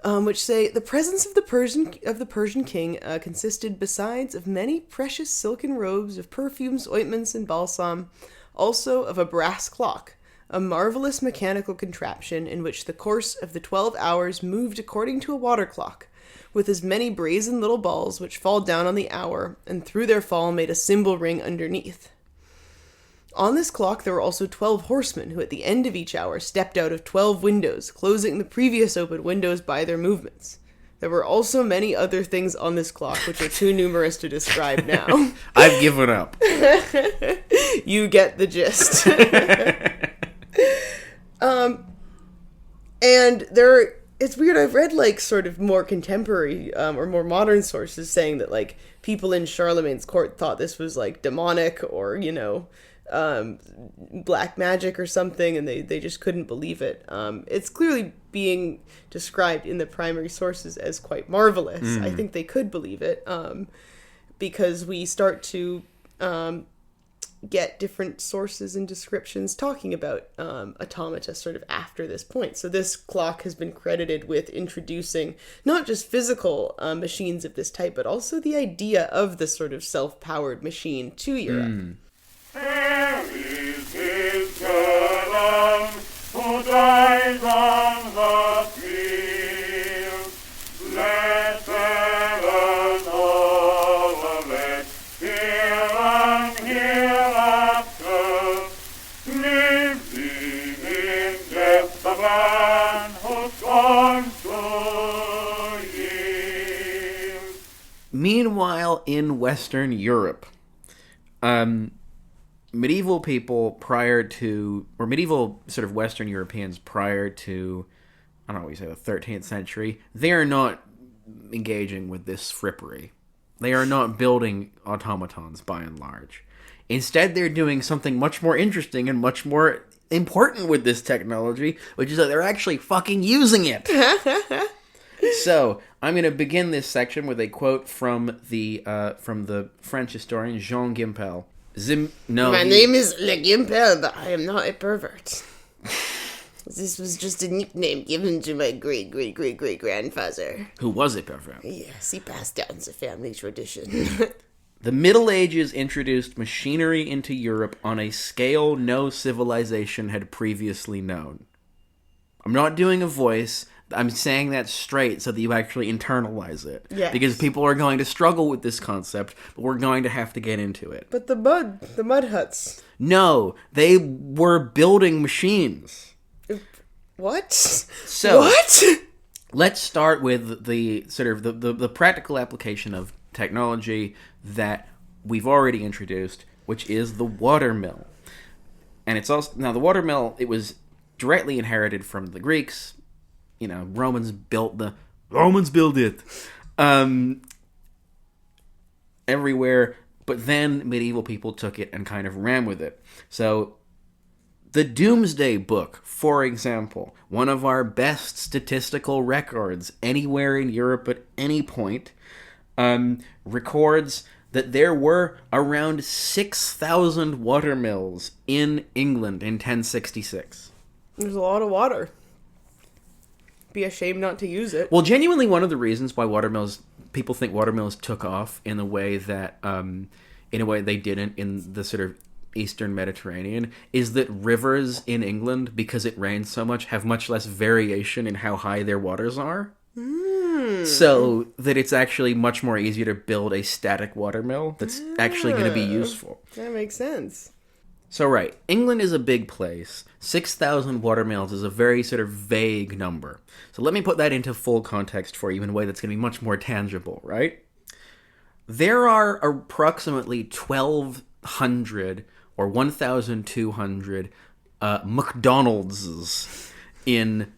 which say the presence of the Persian king consisted, besides of many precious silken robes, of perfumes, ointments, and balsam, also of a brass clock, a marvelous mechanical contraption in which the course of the 12 hours moved according to a water clock, with as many brazen little balls which fall down on the hour, and through their fall made a cymbal ring underneath. On this clock there were also 12 horsemen, who at the end of each hour stepped out of 12 windows, closing the previous open windows by their movements. There were also many other things on this clock, which are too numerous to describe now. I've given up. You get the gist. And it's weird, I've read like sort of more contemporary or more modern sources saying that like people in Charlemagne's court thought this was like demonic or, black magic or something, and they just couldn't believe it. It's clearly being described in the primary sources as quite marvelous. I think they could believe it because we start to get different sources and descriptions talking about automata sort of after this point. So this clock has been credited with introducing not just physical machines of this type, but also the idea of the sort of self-powered machine to Europe. There is his column who dies on the field. Let heaven all of it hear and hereafter. Living in death the man who scorns to yield. Meanwhile, in Western Europe, medieval people medieval sort of Western Europeans prior to, I don't know what you say, the 13th century, they are not engaging with this frippery. They are not building automatons by and large. Instead, they're doing something much more interesting and much more important with this technology, which is that they're actually fucking using it. So, I'm going to begin this section with a quote from the French historian Jean Gimpel. My name is Le Gimpel, but I am not a pervert. This was just a nickname given to my great-great-great-great-grandfather. Who was a pervert? Yes, he passed down the family tradition. The Middle Ages introduced machinery into Europe on a scale no civilization had previously known. I'm not doing a voice. I'm saying that straight so that you actually internalize it. Yes. Because people are going to struggle with this concept, but we're going to have to get into it. But the mud huts. No, they were building machines. What? So, what? Let's start with the sort of the practical application of technology that we've already introduced, which is the watermill. And it's also, now the watermill, it was directly inherited from the Greeks. Romans built it. everywhere, but then medieval people took it and kind of ran with it. So the Doomsday Book, for example, one of our best statistical records anywhere in Europe at any point, records that there were around 6,000 watermills in England in 1066. There's a lot of water. Be a shame not to use it. Well, genuinely, one of the reasons why people think watermills took off in the way that, in a way they didn't in the sort of Eastern Mediterranean, is that rivers in England, because it rains so much, have much less variation in how high their waters are. So that it's actually much more easier to build a static watermill that's actually going to be useful. That makes sense. So, right, England is a big place. 6,000 watermills is a very sort of vague number. So let me put that into full context for you in a way that's going to be much more tangible, right? There are approximately 1,200 or 1,200 McDonald's in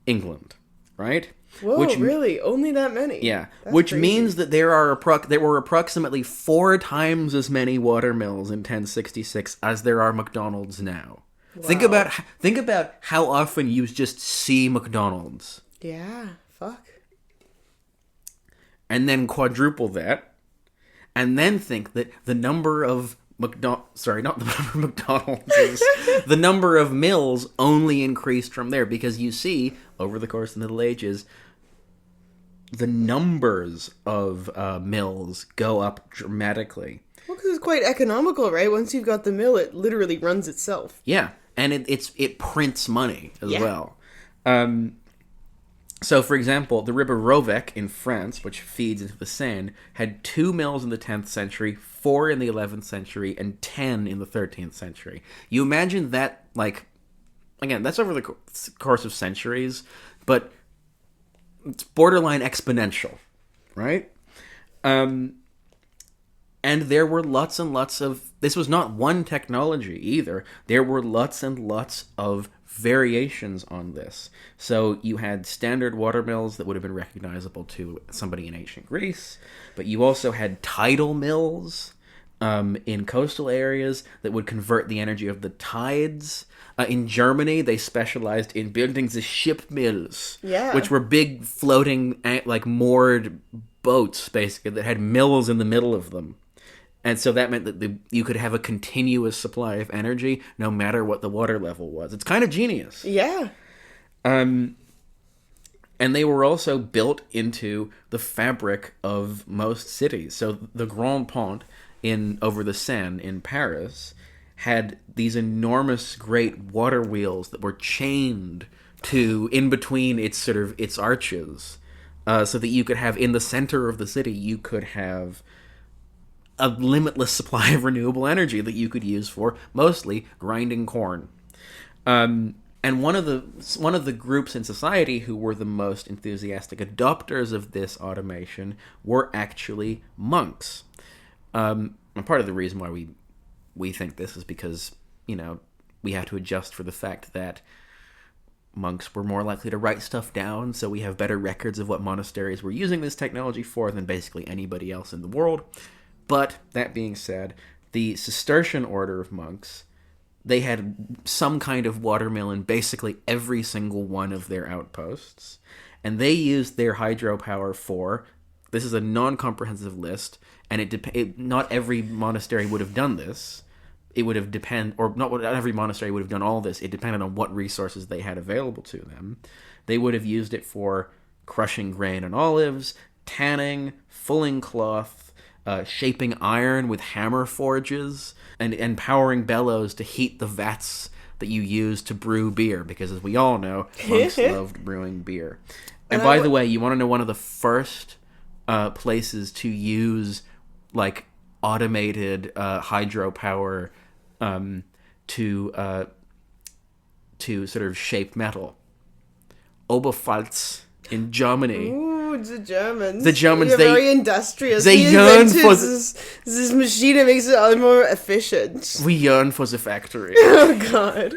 England, right? Whoa, really? Only that many? Yeah, That's which crazy. means that there were approximately 4 times as many watermills in 1066 as there are McDonald's now. Think about how often you just see McDonald's, Yeah, fuck. and then quadruple that, and then think that the number of McDonald's, the number of mills only increased from there, because you see, over the course of the Middle Ages, the numbers of mills go up dramatically. Well, because it's quite economical, right? Once you've got the mill, it literally runs itself. Yeah, and it prints money as Yeah. well. So, for example, the river Rovec in France, which feeds into the Seine, had 2 mills in the 10th century, 4 in the 11th century, and 10 in the 13th century. You imagine that, like, again, that's over the course of centuries, but it's borderline exponential, right? And there were lots and lots of... This was not one technology either. There were lots and lots of variations on this. So you had standard watermills that would have been recognizable to somebody in ancient Greece, but you also had tidal mills in coastal areas that would convert the energy of the tides. In Germany, they specialized in building the ship mills, Yeah. which were big floating, like moored boats, basically, that had mills in the middle of them. And so that meant that you could have a continuous supply of energy no matter what the water level was. It's kind of genius. Yeah. And they were also built into the fabric of most cities. So the Grand Pont over the Seine in Paris had these enormous great water wheels that were chained to in between its arches, so that you could have in the center of the city you could have a limitless supply of renewable energy that you could use for mostly grinding corn. And one of the groups in society who were the most enthusiastic adopters of this automation were actually monks. And part of the reason why we think this is because, we have to adjust for the fact that monks were more likely to write stuff down, so we have better records of what monasteries were using this technology for than basically anybody else in the world. But, that being said, the Cistercian order of monks, they had some kind of watermill in basically every single one of their outposts, and they used their hydropower for... This is a non-comprehensive list, and not every monastery would have done this. It would have not every monastery would have done all this. It depended on what resources they had available to them. They would have used it for crushing grain and olives, tanning, fulling cloth, shaping iron with hammer forges, and powering bellows to heat the vats that you use to brew beer, because as we all know, monks loved brewing beer. And by the way, you want to know one of the first places to use like automated hydropower to sort of shape metal? Oberpfalz in Germany. Ooh, the Germans. The Germans, They're very industrious. they We yearn invented for this machine that makes it all more efficient. We yearn for the factory. Oh God.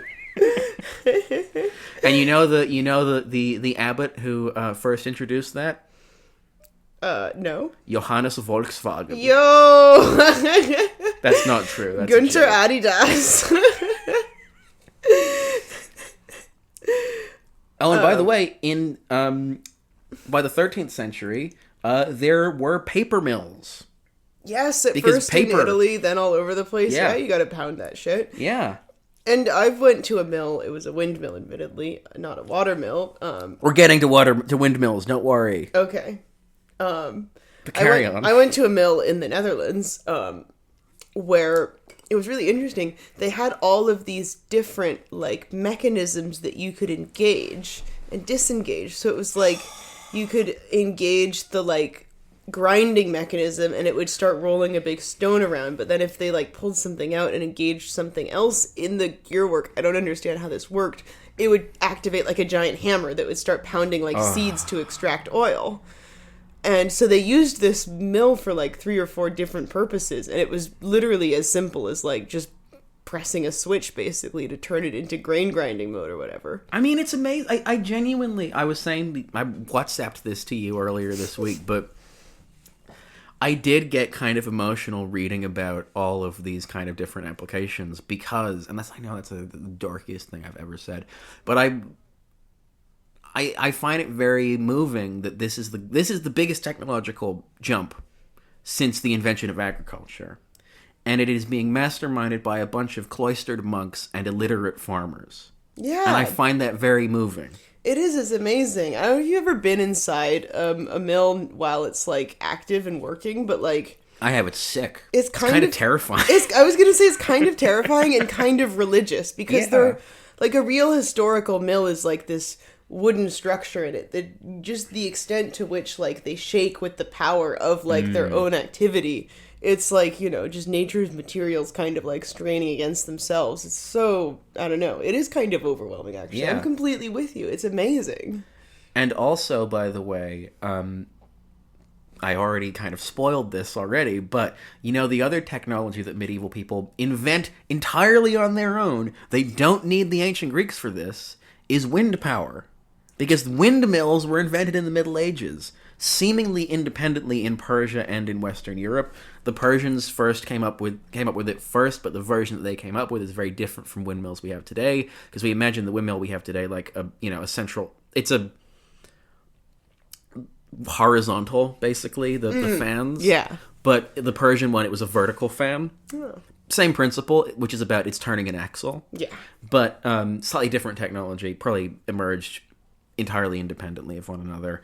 And you know the abbot who first introduced that? No. Johannes Volkswagen. Yo! That's not true. That's a Günther joke. Adidas. Oh, and by the way, in by the 13th century, there were paper mills. Yes, at Because first paper- in Italy, then all over the place. Yeah. Yeah, you gotta pound that shit. Yeah. And I've went to a mill. It was a windmill, admittedly, not a water mill. We're getting to windmills, don't worry. Okay. But carry on. I went to a mill in the Netherlands, where it was really interesting. They had all of these different, like, mechanisms that you could engage and disengage. So it was like, you could engage the, like, grinding mechanism and it would start rolling a big stone around, but then if they like pulled something out and engaged something else in the gearwork, I don't understand how this worked, it would activate like a giant hammer that would start pounding like seeds to extract oil. And so they used this mill for like 3 or 4 different purposes, and it was literally as simple as like just pressing a switch basically to turn it into grain grinding mode or whatever. I mean, it's amazing. I genuinely, I was saying, I WhatsApped this to you earlier this week, but I did get kind of emotional reading about all of these kind of different applications because, and I know that's the darkest thing I've ever said, but I find it very moving that this is the biggest technological jump since the invention of agriculture, and it is being masterminded by a bunch of cloistered monks and illiterate farmers. Yeah. And I find that very moving. It is. It's amazing. I don't know if you've ever been inside a mill while it's like active and working, but like I have it sick. it's kind of terrifying. I was gonna say it's kind of terrifying and kind of religious because Yeah. they're like a real historical mill is like this wooden structure in it that just the extent to which like they shake with the power of like their own activity. It's like, you know, just nature's materials kind of like straining against themselves. It's so, I don't know. It is kind of overwhelming, actually. Yeah. I'm completely with you. It's amazing. And also, by the way, I already kind of spoiled this already, but you know, the other technology that medieval people invent entirely on their own, they don't need the ancient Greeks for this, is wind power. Because windmills were invented in the Middle Ages, seemingly independently in Persia and in Western Europe. The Persians first came up with it first, but the version that they came up with is very different from windmills we have today. Because we imagine the windmill we have today like a central. It's a horizontal, basically, the fans. Yeah. But the Persian one, it was a vertical fan. Same principle, which is about it's turning an axle. Yeah. But slightly different technology, probably emerged entirely independently of one another.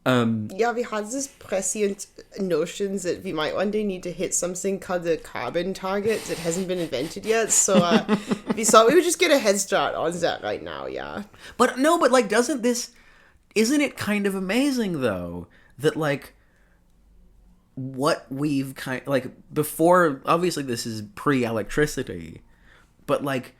Yeah, we had this prescient notions that we might one day need to hit something called the carbon target that hasn't been invented yet. So we thought we would just get a head start on that right now, yeah. But no, but like, isn't it kind of amazing though that like what we've before, obviously this is pre-electricity, but like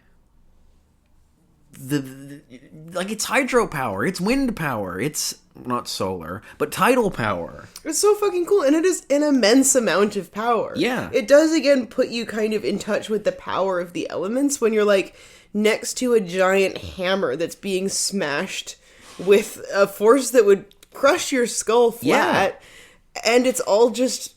it's hydropower, it's wind power, it's not solar, but tidal power. It's so fucking cool, and it is an immense amount of power. Yeah. It does, again, put you kind of in touch with the power of the elements when you're, like, next to a giant hammer that's being smashed with a force that would crush your skull flat, and it's all just,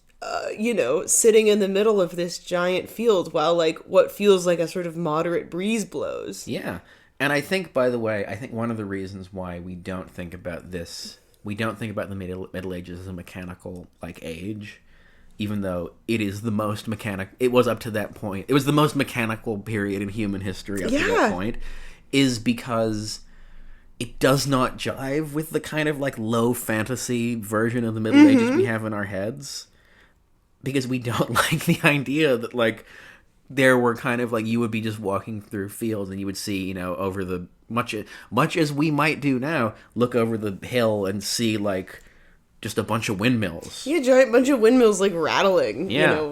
sitting in the middle of this giant field while, like, what feels like a sort of moderate breeze blows. Yeah. And I think, by the way, one of the reasons why we don't think about the Middle Ages as a mechanical, like, age, even though it is the most it was up to that point, it was the most mechanical period in human history up to that point, is because it does not jive with the kind of, like, low fantasy version of the Middle Ages we have in our heads. Because we don't like the idea that, like, there were kind of like you would be just walking through fields and you would see, you know, over the much as we might do now, look over the hill and see like just a bunch of windmills. Yeah, giant bunch of windmills like rattling,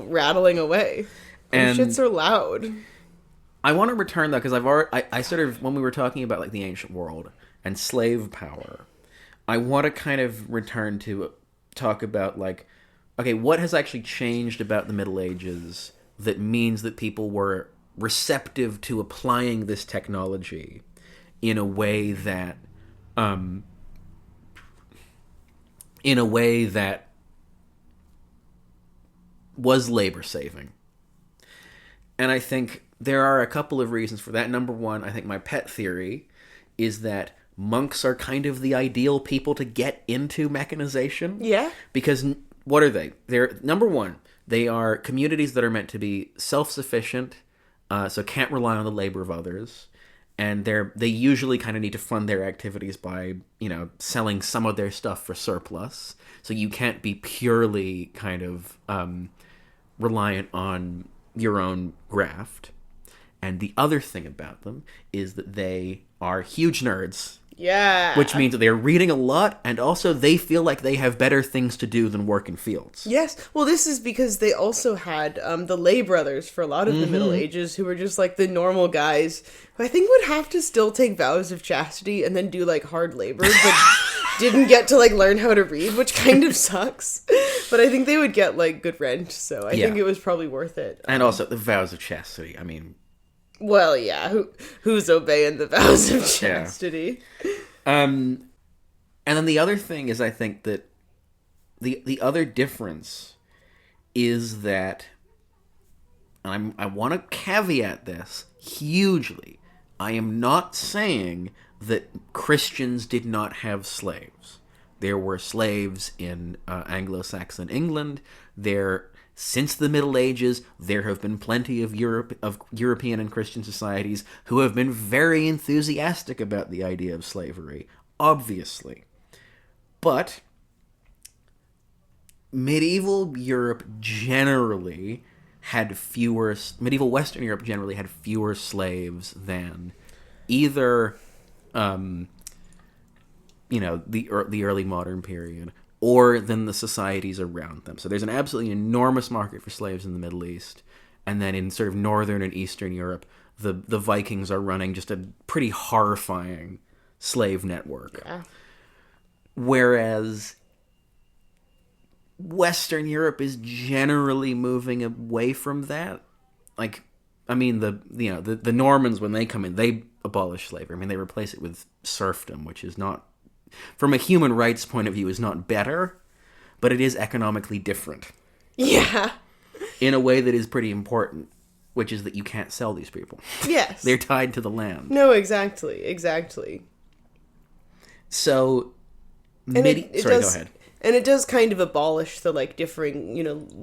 rattling away. And shits are loud. I want to return though, because I sort of, when we were talking about like the ancient world and slave power, I want to kind of return to talk about like, okay, what has actually changed about the Middle Ages that means that people were receptive to applying this technology in a way that was labor saving. And I think there are a couple of reasons for that. Number one, I think my pet theory is that monks are kind of the ideal people to get into mechanization. Yeah. Because what are they? They're, number one, they are communities that are meant to be self-sufficient, so can't rely on the labor of others. And they usually kind of need to fund their activities by, selling some of their stuff for surplus. So you can't be purely kind of reliant on your own graft. And the other thing about them is that they are huge nerds. Yeah. Which means that they're reading a lot, and also they feel like they have better things to do than work in fields. Yes. Well, this is because they also had the Lay brothers for a lot of the Middle Ages, who were just like the normal guys who I think would have to still take vows of chastity and then do like hard labor, but didn't get to like learn how to read, which kind of sucks. But I think they would get like good rent, so I think it was probably worth it. And also the vows of chastity. I mean, well, yeah, who's obeying the vows of chastity? And then the other thing is, I think that the other difference is that I want to caveat this hugely. I am not saying that Christians did not have slaves. There were slaves in Anglo-Saxon England. Since the Middle Ages, there have been plenty of European and Christian societies who have been very enthusiastic about the idea of slavery, obviously. But medieval Western Europe generally had fewer slaves than either, the early modern period, or than the societies around them. So there's an absolutely enormous market for slaves in the Middle East. And then in sort of Northern and Eastern Europe, the Vikings are running just a pretty horrifying slave network. Yeah. Whereas Western Europe is generally moving away from that. Like, I mean, the Normans, when they come in, they abolish slavery. I mean, they replace it with serfdom, which is not, from a human rights point of view, is not better, but it is economically different. Yeah. In a way that is pretty important, which is that you can't sell these people. Yes. They're tied to the land. No, exactly. So, Go ahead. And it does kind of abolish the, like, differing,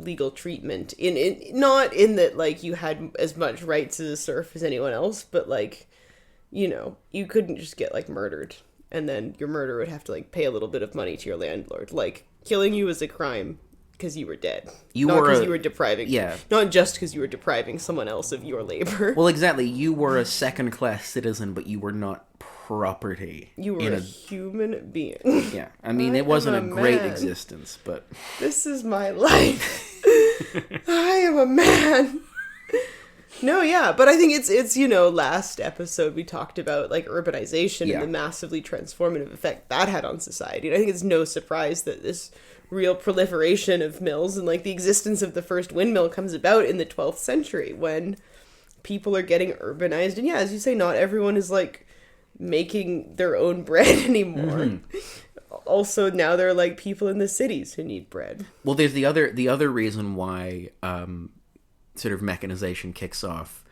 legal treatment. In not in that, like, you had as much rights as a serf as anyone else, but, like, you couldn't just get, like, murdered. And then your murderer would have to, like, pay a little bit of money to your landlord. Like, killing you was a crime because you were dead. Not because you were depriving. Yeah. Not just because you were depriving someone else of your labor. Well, exactly. You were a second-class citizen, but you were not property. You were a human being. Yeah. I mean, it wasn't a great existence, but... This is my life. I am a man. No, yeah, but I think it's last episode we talked about, like, urbanization and the massively transformative effect that had on society. And I think it's no surprise that this real proliferation of mills and, like, the existence of the first windmill comes about in the 12th century when people are getting urbanized. And yeah, as you say, not everyone is, like, making their own bread anymore. Also, now there are, like, people in the cities who need bread. Well, there's the other reason why sort of mechanization kicks off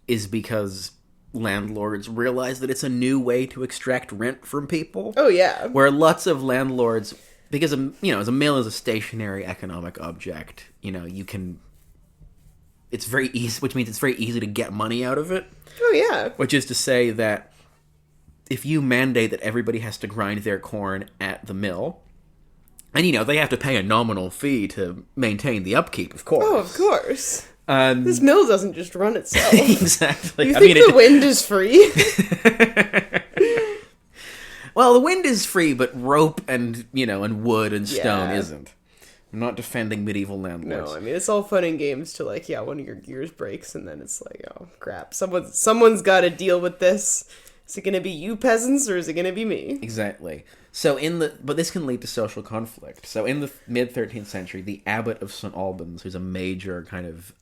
is because landlords realize that it's a new way to extract rent from people. Oh, yeah. Where lots of landlords, because, as a mill is a stationary economic object, you can... It's very easy, which means it's very easy to get money out of it. Oh, yeah. Which is to say that if you mandate that everybody has to grind their corn at the mill, and, they have to pay a nominal fee to maintain the upkeep, of course. Oh, of course. This mill doesn't just run itself. Exactly. You think the wind is free? Well, the wind is free, but rope and, and wood and stone isn't. I'm not defending medieval landlords. No, I mean, it's all fun and games to, like, one of your gears breaks, and then it's like, oh, crap. Someone's got to deal with this. Is it going to be you peasants, or is it going to be me? Exactly. So but this can lead to social conflict. So in the mid-13th century, the abbot of St. Albans, who's a major kind of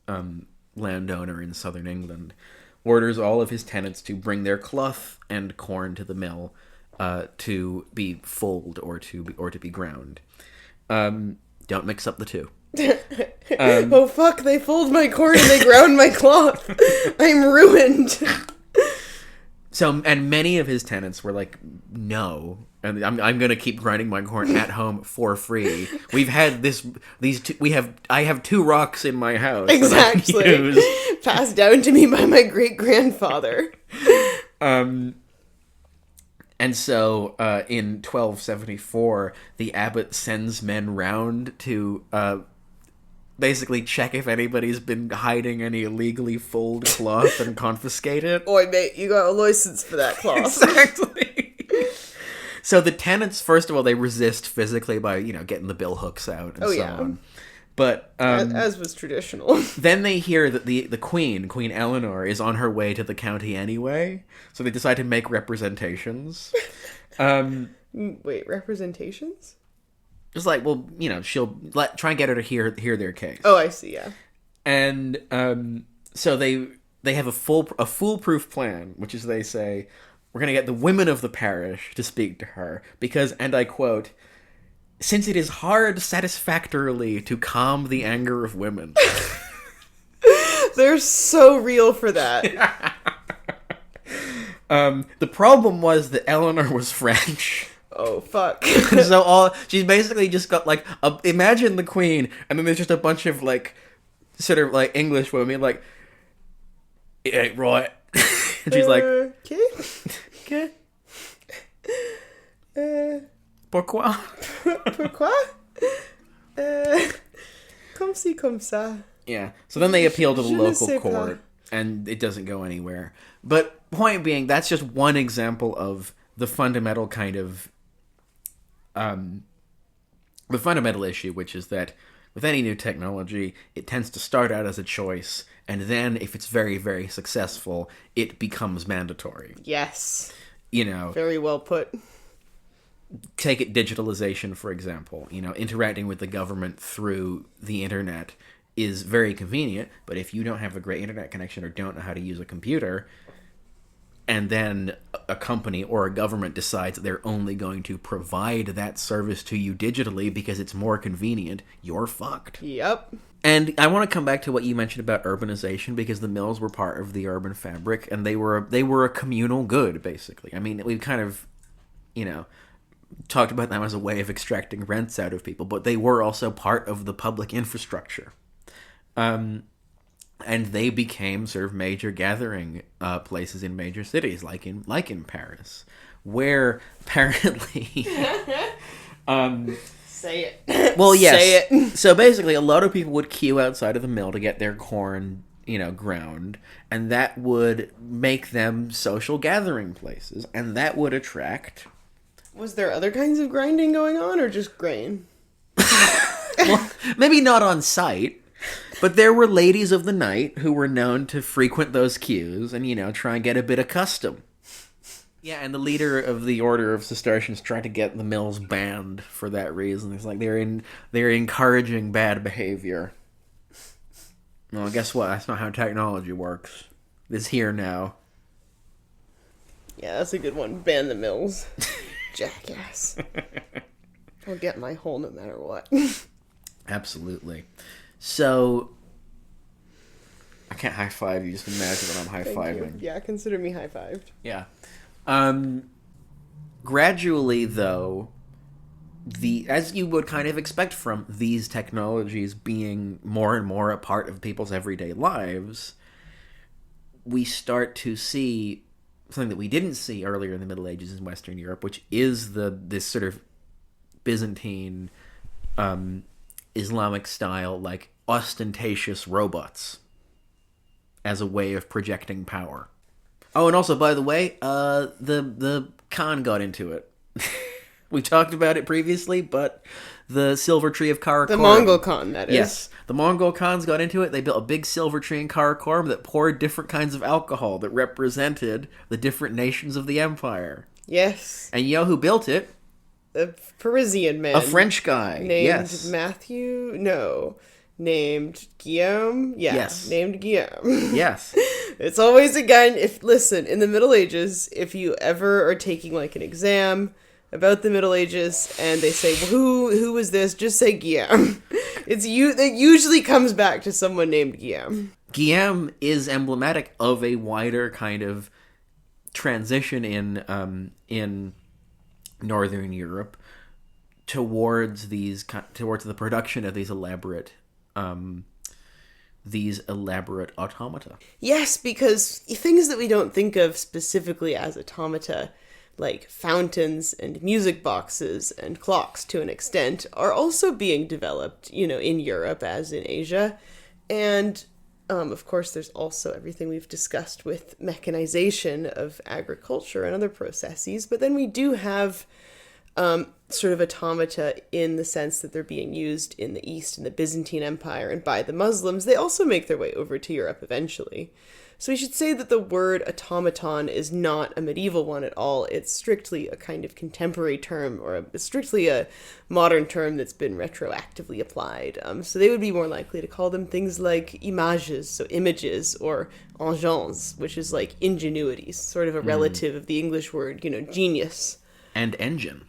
landowner in southern England, orders all of his tenants to bring their cloth and corn to the mill to be fulled or to be ground. Don't mix up the two. Oh fuck, they fold my corn and they ground my cloth. I'm ruined. So, and many of his tenants were like, no, and I'm going to keep grinding my corn at home for free. We've had I have 2 rocks in my house. that I Exactly. use. Passed down to me by my great-grandfather. And so, in 1274, the abbot sends men round to, basically check if anybody's been hiding any illegally fulled cloth and confiscate it. Oi, mate, you got a license for that cloth. Exactly. So the tenants, first of all, they resist physically by, getting the bill hooks out and so on. But As was traditional. then they hear that the Queen Eleanor, is on her way to the county anyway, so they decide to make representations. Wait, representations? It's like, well, she'll try and get her to hear their case. Oh, I see, yeah. And so they have a foolproof plan, which is they say, we're going to get the women of the parish to speak to her because, and I quote, since it is hard satisfactorily to calm the anger of women. They're so real for that. The problem was that Eleanor was French. Oh, fuck. So she's basically just got like, imagine the Queen, and then there's just a bunch of like, sort of like English women like, it ain't right. And she's like, Okay. okay. Pourquoi? Pourquoi? Comme ci, comme ça. Yeah. So then they appeal to the Je ne local sais pas. court, and it doesn't go anywhere. But point being, that's just one example of the fundamental kind of, the fundamental issue, which is that with any new technology, it tends to start out as a choice, and then if it's very, very successful, it becomes mandatory. Yes. Very well put. Take it digitalization, for example. Interacting with the government through the internet is very convenient, but if you don't have a great internet connection or don't know how to use a computer, and then a company or a government decides that they're only going to provide that service to you digitally because it's more convenient, you're fucked. Yep. And I want to come back to what you mentioned about urbanization, because the mills were part of the urban fabric, and they were a communal good, basically. I mean, we've kind of, talked about them as a way of extracting rents out of people, but they were also part of the public infrastructure. And they became sort of major gathering places in major cities, like in Paris, where apparently... Say it. Well, yes. Say it. So basically, a lot of people would queue outside of the mill to get their corn, ground, and that would make them social gathering places, and that would attract... Was there other kinds of grinding going on, or just grain? Well, maybe not on site, but there were ladies of the night who were known to frequent those queues and, try and get a bit of custom. Yeah, and the leader of the Order of Cistercians tried to get the mills banned for that reason. It's like they're encouraging bad behavior. Well, guess what? That's not how technology works. It's here now. Yeah, that's a good one. Ban the mills. Jackass. I'll get my hole no matter what. Absolutely. So, I can't high five you. Just imagine that I'm high fiving. Yeah, consider me high fived. Yeah. Gradually, though, as you would kind of expect from these technologies being more and more a part of people's everyday lives, we start to see something that we didn't see earlier in the Middle Ages in Western Europe, which is this sort of Byzantine, Islamic style, like ostentatious robots as a way of projecting power. Oh, and also, by the way, the Khan got into it. We talked about it previously, but the silver tree of Karakorum. The Mongol Khan, that is. Yes, the Mongol Khans got into it. They built a big silver tree in Karakorum that poured different kinds of alcohol that represented the different nations of the empire. Yes. And you know who built it? A Parisian man. A French guy. Named Yes. Matthew? No. Named Guillaume? Yeah. Yes. Named Guillaume. Yes. It's always a guy. Listen, in the Middle Ages, if you ever are taking like an exam about the Middle Ages and they say, well, who was this? Just say Guillaume. It usually comes back to someone named Guillaume. Guillaume is emblematic of a wider kind of transition in Northern Europe towards the production of these elaborate automata. Yes, because things that we don't think of specifically as automata, like fountains and music boxes and clocks to an extent, are also being developed, in Europe as in Asia. And, of course, there's also everything we've discussed with mechanization of agriculture and other processes. But then we do have sort of automata in the sense that they're being used in the East, in the Byzantine Empire, and by the Muslims. They also make their way over to Europe eventually. So we should say that the word automaton is not a medieval one at all. It's strictly a kind of contemporary term, or strictly a modern term that's been retroactively applied. So they would be more likely to call them things like images, so images, or engins, which is like ingenuities, sort of a relative of the English word, genius. And engine.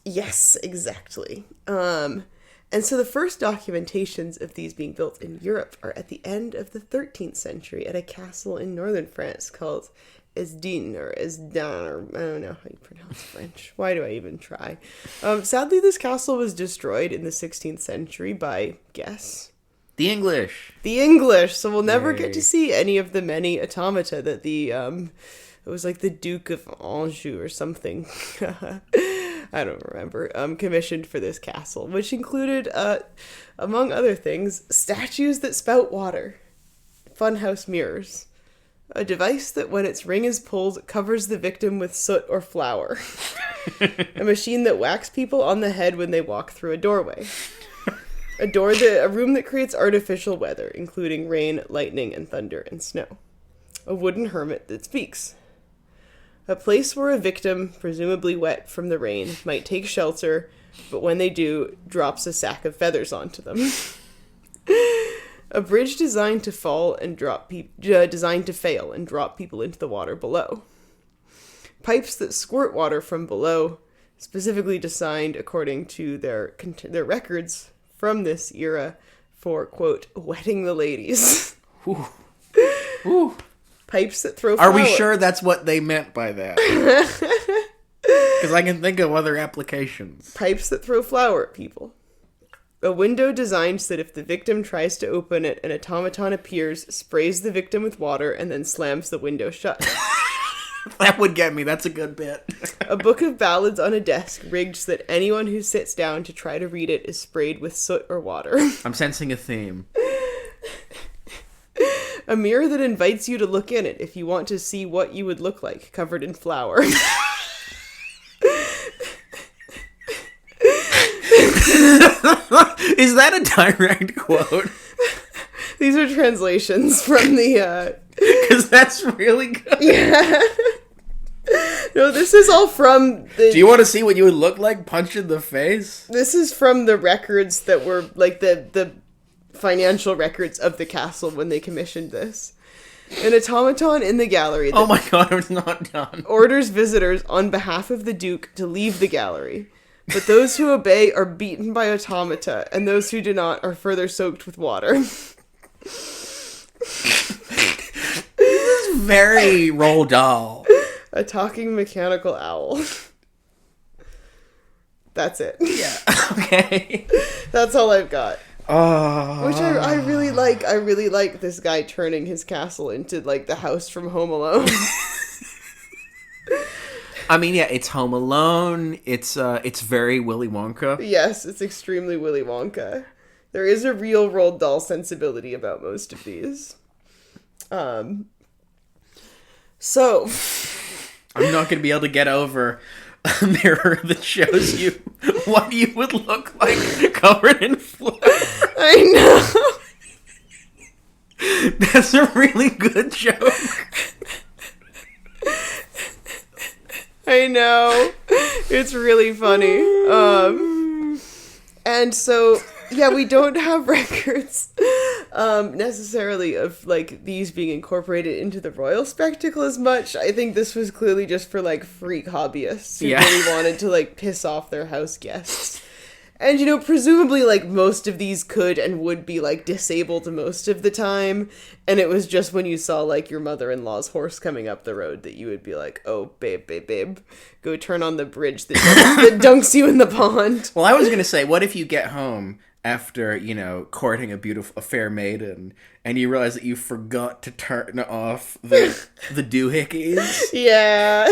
Yes, exactly. And so the first documentations of these being built in Europe are at the end of the 13th century at a castle in northern France called Esdin, or Esdan, or I don't know how you pronounce French. Why do I even try? Sadly, this castle was destroyed in the 16th century by, guess? The English. The English! So we'll never Yay. get to see any of the many automata that it was like the Duke of Anjou or something. I don't remember, commissioned for this castle, which included, among other things, statues that spout water, funhouse mirrors, a device that when its ring is pulled covers the victim with soot or flour, a machine that whacks people on the head when they walk through a doorway, a room that creates artificial weather, including rain, lightning, and thunder and snow, a wooden hermit that speaks, a place where a victim, presumably wet from the rain, might take shelter, but when they do, drops a sack of feathers onto them. A bridge designed to fail and drop people into the water below. Pipes that squirt water from below, specifically designed according to their records from this era for, quote, wetting the ladies. Ooh. Ooh. Pipes that throw flour. Are we sure that's what they meant by that? Because I can think of other applications. Pipes that throw flour at people. A window designed so that if the victim tries to open it, an automaton appears, sprays the victim with water, and then slams the window shut. That would get me. That's a good bit. A book of ballads on a desk rigged so that anyone who sits down to try to read it is sprayed with soot or water. I'm sensing a theme. A mirror that invites you to look in it if you want to see what you would look like, covered in flour. Is that a direct quote? These are translations from the, Because that's really good. Yeah. No, this is all from the... Do you want to see what you would look like punched in the face? This is from the records that were, like, the financial records of the castle when they commissioned this. An automaton in the gallery Oh my god, it's not done. orders visitors on behalf of the Duke to leave the gallery. But those who obey are beaten by automata, and those who do not are further soaked with water. Very Roald Dahl. A talking mechanical owl. That's it. Yeah, okay. That's all I've got. Oh. Which I really like. I really like this guy turning his castle into, like, the house from Home Alone. I mean, yeah, it's Home Alone. It's very Willy Wonka. Yes, it's extremely Willy Wonka. There is a real Roald Dahl sensibility about most of these. So... I'm not going to be able to get over a mirror that shows you what you would look like covered in flour. I know! That's a really good joke. I know. It's really funny. And so, yeah, we don't have records necessarily of, like, these being incorporated into the royal spectacle as much. I think this was clearly just for, like, freak hobbyists who Yeah. really wanted to, like, piss off their house guests. And, you know, presumably, like, most of these could and would be, like, disabled most of the time. And it was just when you saw, like, your mother-in-law's horse coming up the road that you would be like, oh, babe, go turn on the bridge that dunks you in the pond. Well, I was going to say, what if you get home after, courting a fair maiden, and you realize that you forgot to turn off the doohickeys? Yeah.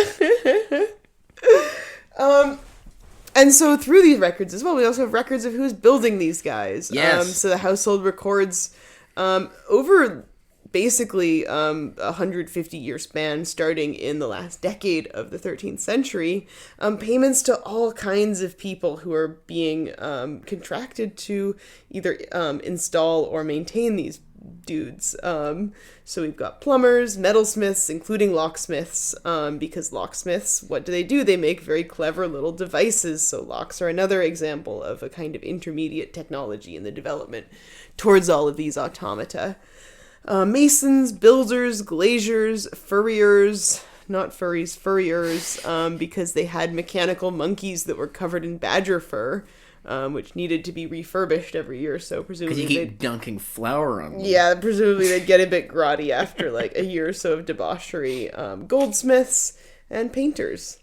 And so through these records as well, we also have records of who's building these guys. Yes. So the household records over basically a 150-year span, starting in the last decade of the 13th century, payments to all kinds of people who are being contracted to either install or maintain these dudes. So we've got plumbers, metalsmiths, including locksmiths, because locksmiths, what do? They make very clever little devices. So locks are another example of a kind of intermediate technology in the development towards all of these automata. Masons, builders, glaziers, furriers, not furries, furriers, because they had mechanical monkeys that were covered in badger fur, which needed to be refurbished every year, so presumably Because you keep dunking flour on them. Yeah, presumably they'd get a bit grotty after like a year or so of debauchery. Goldsmiths and painters.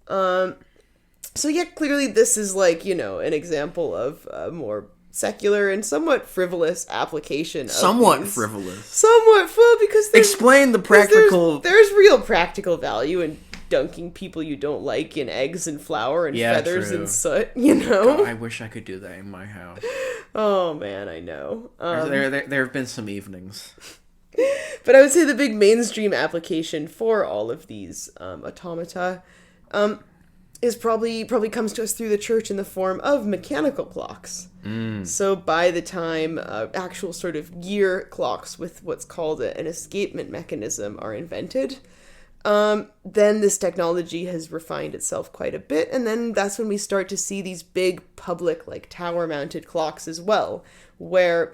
So yeah, clearly this is like, an example of a more secular and somewhat frivolous application. Somewhat frivolous. Somewhat full because Explain the practical... There's real practical value in dunking people you don't like in eggs and flour and feathers true. and soot, God, I wish I could do that in my house. Oh man, I know. There have been some evenings. But I would say the big mainstream application for all of these automata is probably comes to us through the church in the form of mechanical clocks. So by the time actual sort of gear clocks with what's called an escapement mechanism are invented, then this technology has refined itself quite a bit, and then that's when we start to see these big public, like tower-mounted clocks as well, where,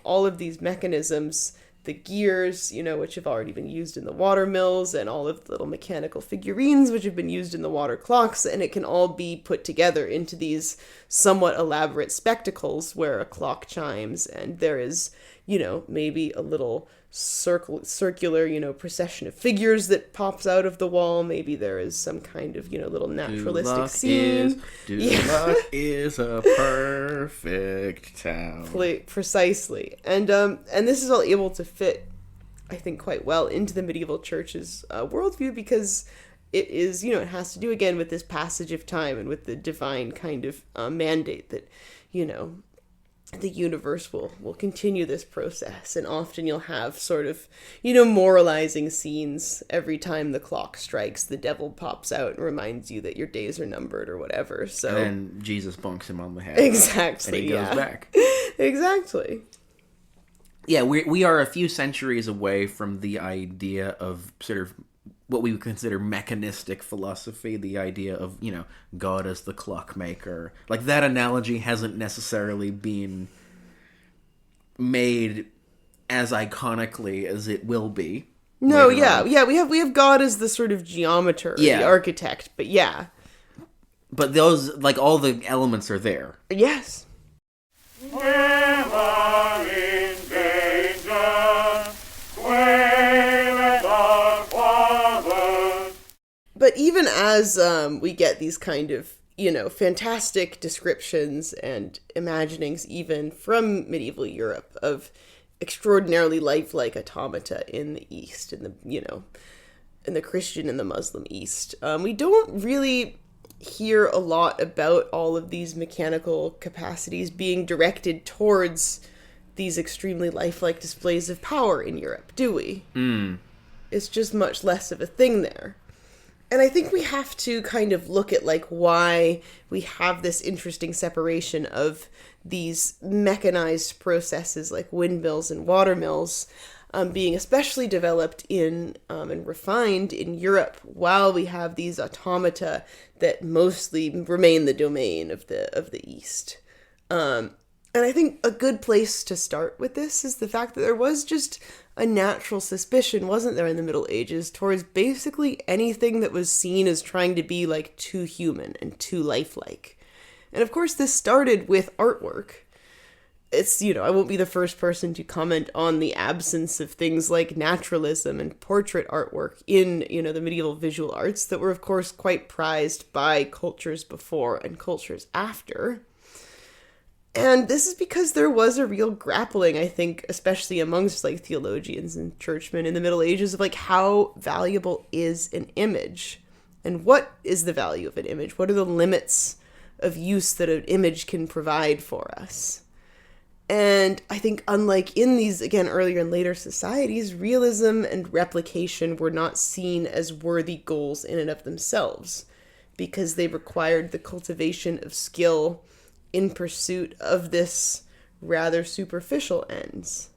all of these mechanisms, the gears, which have already been used in the water mills, and all of the little mechanical figurines which have been used in the water clocks, and it can all be put together into these somewhat elaborate spectacles where a clock chimes, and there is, maybe a little circular, procession of figures that pops out of the wall. Maybe there is some kind of, little naturalistic scene. Duloc is a perfect town. Precisely. And this is all able to fit, I think, quite well into the medieval church's worldview, because it is, it has to do again with this passage of time and with the divine kind of mandate that, the universe will continue this process, and often you'll have sort of, moralizing scenes every time the clock strikes. The devil pops out and reminds you that your days are numbered or whatever. So and then Jesus bonks him on the head. Exactly. And he goes back. Exactly. Yeah, we are a few centuries away from the idea of sort of what we would consider mechanistic philosophy, the idea of, God as the clockmaker. Like, that analogy hasn't necessarily been made as iconically as it will be. No, yeah, we have God as the sort of geometer, the architect, but yeah. But those, like, all the elements are there. Yes. Never in danger, wail our Father. But even as we get these kind of, fantastic descriptions and imaginings even from medieval Europe of extraordinarily lifelike automata in the East, in the, in the Christian and the Muslim East, we don't really hear a lot about all of these mechanical capacities being directed towards these extremely lifelike displays of power in Europe, do we? It's just much less of a thing there. And I think we have to kind of look at, like, why we have this interesting separation of these mechanized processes like windmills and water mills being especially developed in and refined in Europe, while we have these automata that mostly remain the domain of the East. And I think a good place to start with this is the fact that there was just a natural suspicion, wasn't there, in the Middle Ages, towards basically anything that was seen as trying to be, like, too human and too lifelike. And of course, this started with artwork. It's, I won't be the first person to comment on the absence of things like naturalism and portrait artwork in, the medieval visual arts that were, of course, quite prized by cultures before and cultures after. And this is because there was a real grappling, I think, especially amongst theologians and churchmen in the Middle Ages, of how valuable is an image? And what is the value of an image? What are the limits of use that an image can provide for us? And I think, unlike in these, again, earlier and later societies, realism and replication were not seen as worthy goals in and of themselves, because they required the cultivation of skill in pursuit of this rather superficial ends.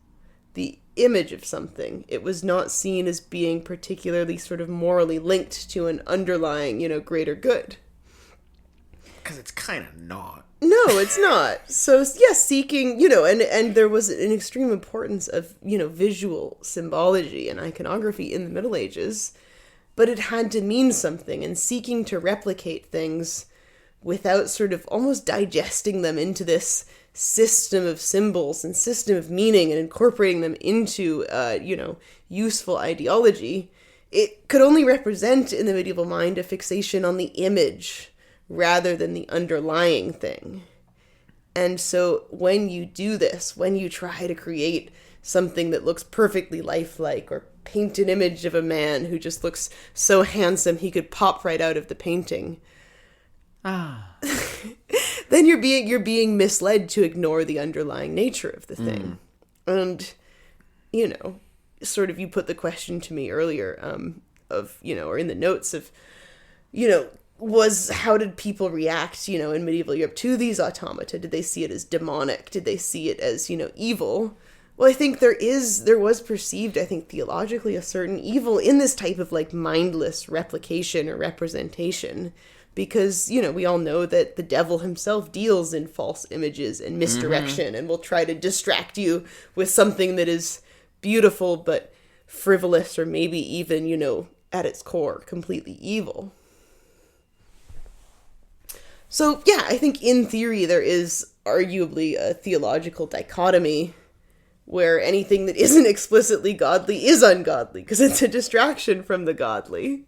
The image of something, it was not seen as being particularly sort of morally linked to an underlying, greater good. Because it's kind of not. No, it's not. So, yes, seeking, and there was an extreme importance of, visual symbology and iconography in the Middle Ages, but it had to mean something, and seeking to replicate things without sort of almost digesting them into this system of symbols and system of meaning and incorporating them into, useful ideology, it could only represent in the medieval mind a fixation on the image rather than the underlying thing. And so when you do this, when you try to create something that looks perfectly lifelike, or paint an image of a man who just looks so handsome he could pop right out of the painting, then you're being misled to ignore the underlying nature of the thing. And, sort of you put the question to me earlier, of, or in the notes of, was how did people react, in medieval Europe to these automata? Did they see it as demonic? Did they see it as, evil? Well, I think there was perceived, I think, theologically, a certain evil in this type of mindless replication or representation, because, we all know that the devil himself deals in false images and misdirection, and will try to distract you with something that is beautiful but frivolous, or maybe even, at its core, completely evil. So, yeah, I think in theory there is arguably a theological dichotomy where anything that isn't explicitly godly is ungodly, because it's a distraction from the godly.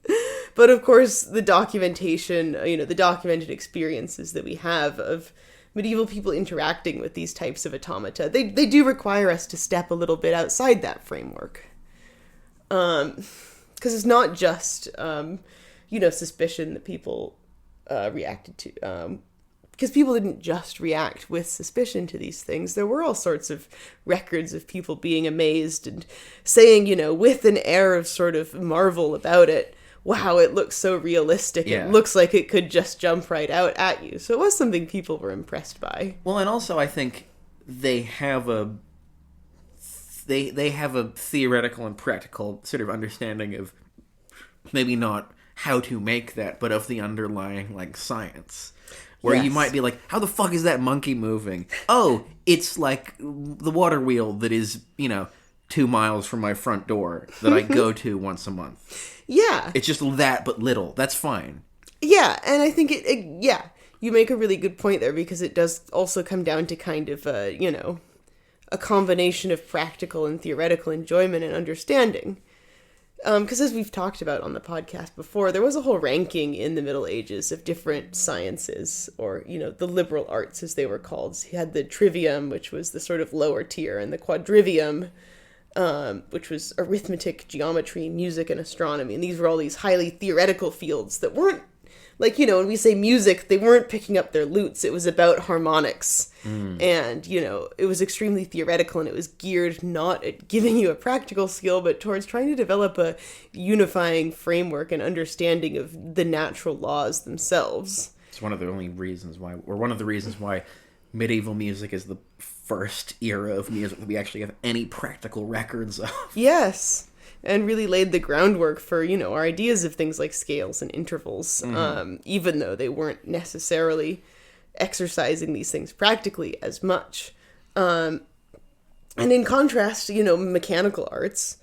But, of course, the documentation, the documented experiences that we have of medieval people interacting with these types of automata, they do require us to step a little bit outside that framework. Because it's not just, suspicion that people reacted to, because people didn't just react with suspicion to these things. There were all sorts of records of people being amazed and saying, with an air of sort of marvel about it, wow, it looks so realistic. Yeah. It looks like it could just jump right out at you. So it was something people were impressed by. Well, and also I think they have a theoretical and practical sort of understanding of maybe not how to make that, but of the underlying, science. Where you might be like, how the fuck is that monkey moving? Oh, it's like the water wheel that is, 2 miles from my front door that I go to once a month. Yeah. It's just that, but little. That's fine. Yeah, and I think you make a really good point there, because it does also come down to kind of, a combination of practical and theoretical enjoyment and understanding. Because as we've talked about on the podcast before, there was a whole ranking in the Middle Ages of different sciences, or, the liberal arts as they were called. So you had the trivium, which was the sort of lower tier, and the quadrivium, which was arithmetic, geometry, music, and astronomy. And these were all these highly theoretical fields that weren't, when we say music, they weren't picking up their lutes. It was about harmonics. And, it was extremely theoretical, and it was geared not at giving you a practical skill, but towards trying to develop a unifying framework and understanding of the natural laws themselves. It's one of the reasons why medieval music is the first era of music that we actually have any practical records of. Yes. And really laid the groundwork for, our ideas of things like scales and intervals, even though they weren't necessarily exercising these things practically as much. And in contrast, mechanical arts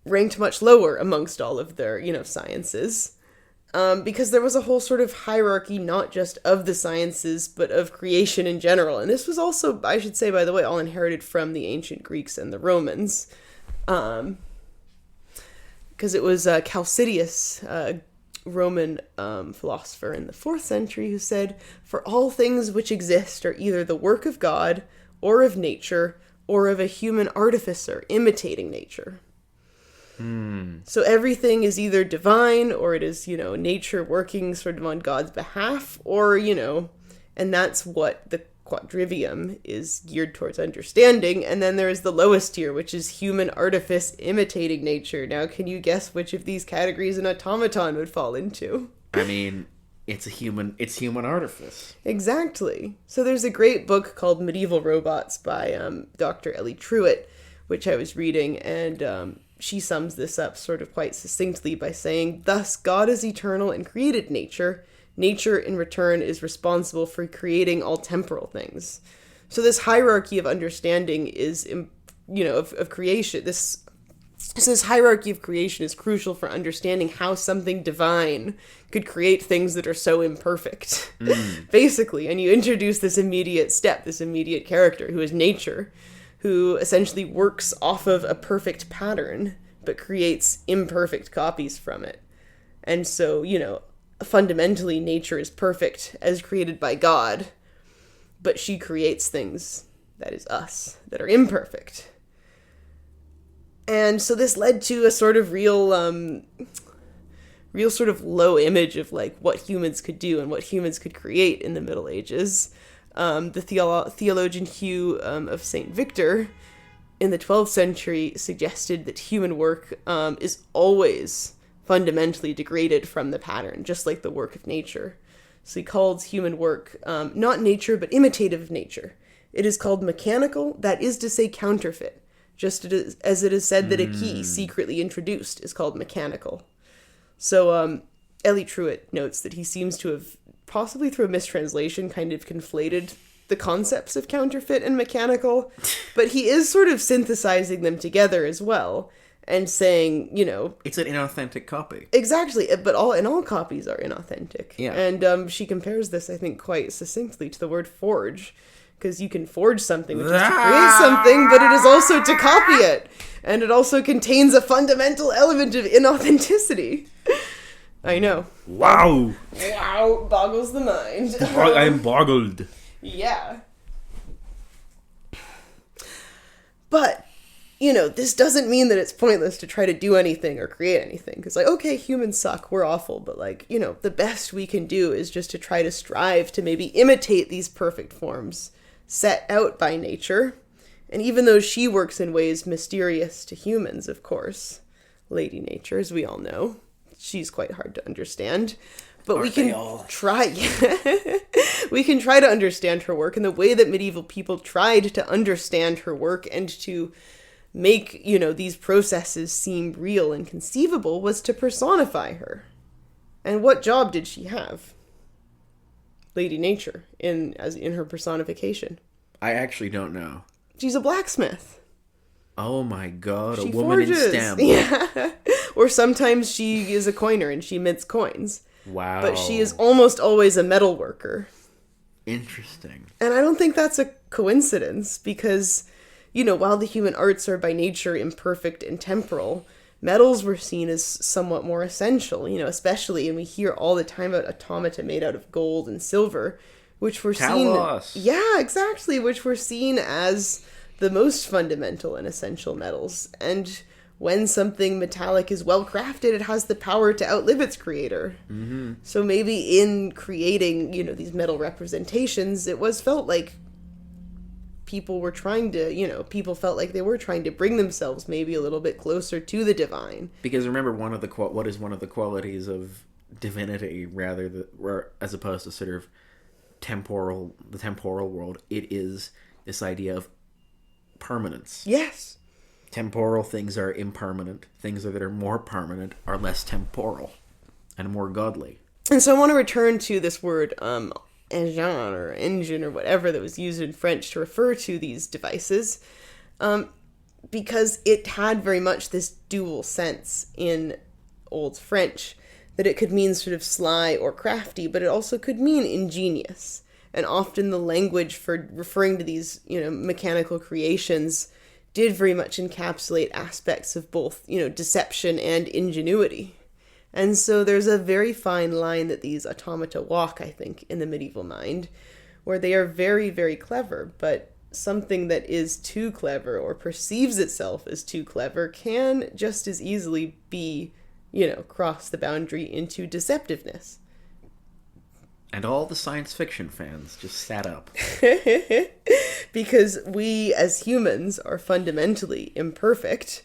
ranked much lower amongst all of their, sciences. because there was a whole sort of hierarchy, not just of the sciences, but of creation in general. And this was also, I should say, by the way, all inherited from the ancient Greeks and the Romans. Because it was Chalcidius, a Roman philosopher in the 4th century, who said, "For all things which exist are either the work of God, or of nature, or of a human artificer imitating nature." So everything is either divine, or it is, nature working sort of on God's behalf, or, and that's what the quadrivium is geared towards understanding. And then there is the lowest tier, which is human artifice imitating nature. Now, can you guess which of these categories an automaton would fall into? I mean, it's human artifice. Exactly. So there's a great book called Medieval Robots by Dr. Ellie Truitt, which I was reading, and she sums this up sort of quite succinctly by saying, "Thus, God is eternal and created nature. Nature, in return, is responsible for creating all temporal things." So this hierarchy of understanding is, of creation. This hierarchy of creation is crucial for understanding how something divine could create things that are so imperfect, basically. And you introduce this immediate step, this immediate character, who is nature, who essentially works off of a perfect pattern, but creates imperfect copies from it. And so, fundamentally, nature is perfect as created by God, but she creates things, that is us, that are imperfect. And so this led to a sort of real sort of low image of what humans could do and what humans could create in the Middle Ages. The theologian Hugh of St. Victor in the 12th century suggested that human work is always fundamentally degraded from the pattern, just like the work of nature. So he called human work not nature, but imitative nature. It is called mechanical, that is to say counterfeit, just as it is said that a key secretly introduced is called mechanical. So Ellie Truitt notes that he seems to have, possibly through a mistranslation, kind of conflated the concepts of counterfeit and mechanical, but he is sort of synthesizing them together as well, and saying, It's an inauthentic copy. Exactly, but all copies are inauthentic. Yeah. And she compares this, I think, quite succinctly to the word forge, because you can forge something, which is to create something, but it is also to copy it, and it also contains a fundamental element of inauthenticity. I know. Wow. Wow, boggles the mind. I'm boggled. Yeah. But, this doesn't mean that it's pointless to try to do anything or create anything. Because, okay, humans suck, we're awful, but, the best we can do is just to try to strive to maybe imitate these perfect forms set out by nature. And even though she works in ways mysterious to humans, of course, Lady Nature, as we all know, she's quite hard to understand. But we can try. We can try to understand her work in the way that medieval people tried to understand her work and to make, these processes seem real and conceivable was to personify her. And what job did she have? Lady Nature in her personification. I actually don't know. She's a blacksmith. Oh my god, She a woman forges. in STEM. Yeah. Or sometimes she is a coiner and she mints coins. Wow. But she is almost always a metal worker. Interesting. And I don't think that's a coincidence because, while the human arts are by nature imperfect and temporal, metals were seen as somewhat more essential, especially, and we hear all the time about automata made out of gold and silver, which were Talos. seen... Yeah, exactly, which were seen as the most fundamental and essential metals. And when something metallic is well crafted, it has the power to outlive its creator. Mm-hmm. So maybe in creating, these metal representations, it was felt like people were trying to, people felt like they were trying to bring themselves maybe a little bit closer to the divine. Because remember, what is one of the qualities of divinity, as opposed to sort of the temporal world, it is this idea of permanence. Yes. Temporal things are impermanent. Things that are more permanent are less temporal and more godly. And so I want to return to this word, engin or engine or whatever that was used in French to refer to these devices, because it had very much this dual sense in Old French, that it could mean sort of sly or crafty, but it also could mean ingenious. And often the language for referring to these, mechanical creations did very much encapsulate aspects of both, deception and ingenuity. And so there's a very fine line that these automata walk, I think, in the medieval mind, where they are very, very clever, but something that is too clever or perceives itself as too clever can just as easily be, cross the boundary into deceptiveness. And all the science fiction fans just sat up. Because we as humans are fundamentally imperfect.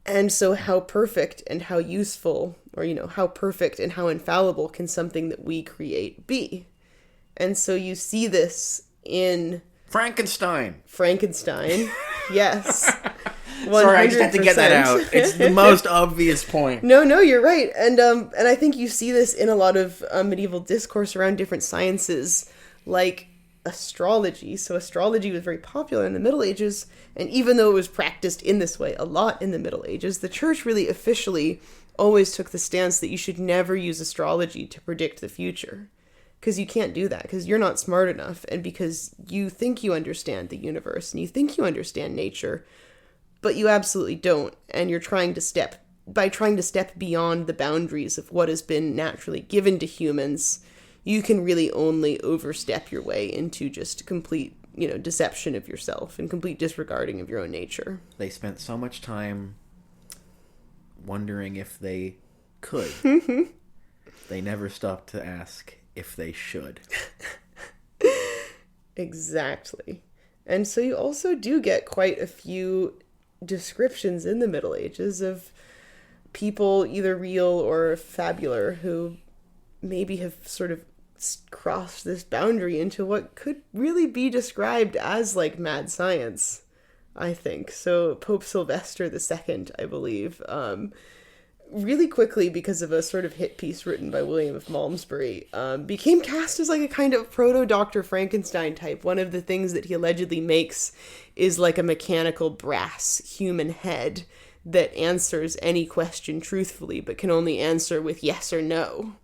And so how perfect and how useful, or, how perfect and how infallible can something that we create be? And so you see this in Frankenstein. Yes. 100%. Sorry, I just had to get that out. It's the most obvious point. No, you're right. And I think you see this in a lot of medieval discourse around different sciences, like astrology. So astrology was very popular in the Middle Ages, and even though it was practiced in this way a lot in the Middle Ages, the church really officially always took the stance that you should never use astrology to predict the future. Because you can't do that, because you're not smart enough, and because you think you understand the universe, and you think you understand nature, but you absolutely don't, and you're trying to step beyond the boundaries of what has been naturally given to humans, you can really only overstep your way into just complete, deception of yourself and complete disregarding of your own nature. They spent so much time wondering if they could. They never stopped to ask if they should. Exactly. And so you also do get quite a few descriptions in the Middle Ages of people, either real or fabular, who maybe have sort of crossed this boundary into what could really be described as like mad science, I think. So Pope Sylvester II, I believe, really quickly, because of a sort of hit piece written by William of Malmesbury, became cast as like a kind of proto-Dr. Frankenstein type. One of the things that he allegedly makes is like a mechanical brass human head that answers any question truthfully, but can only answer with yes or no.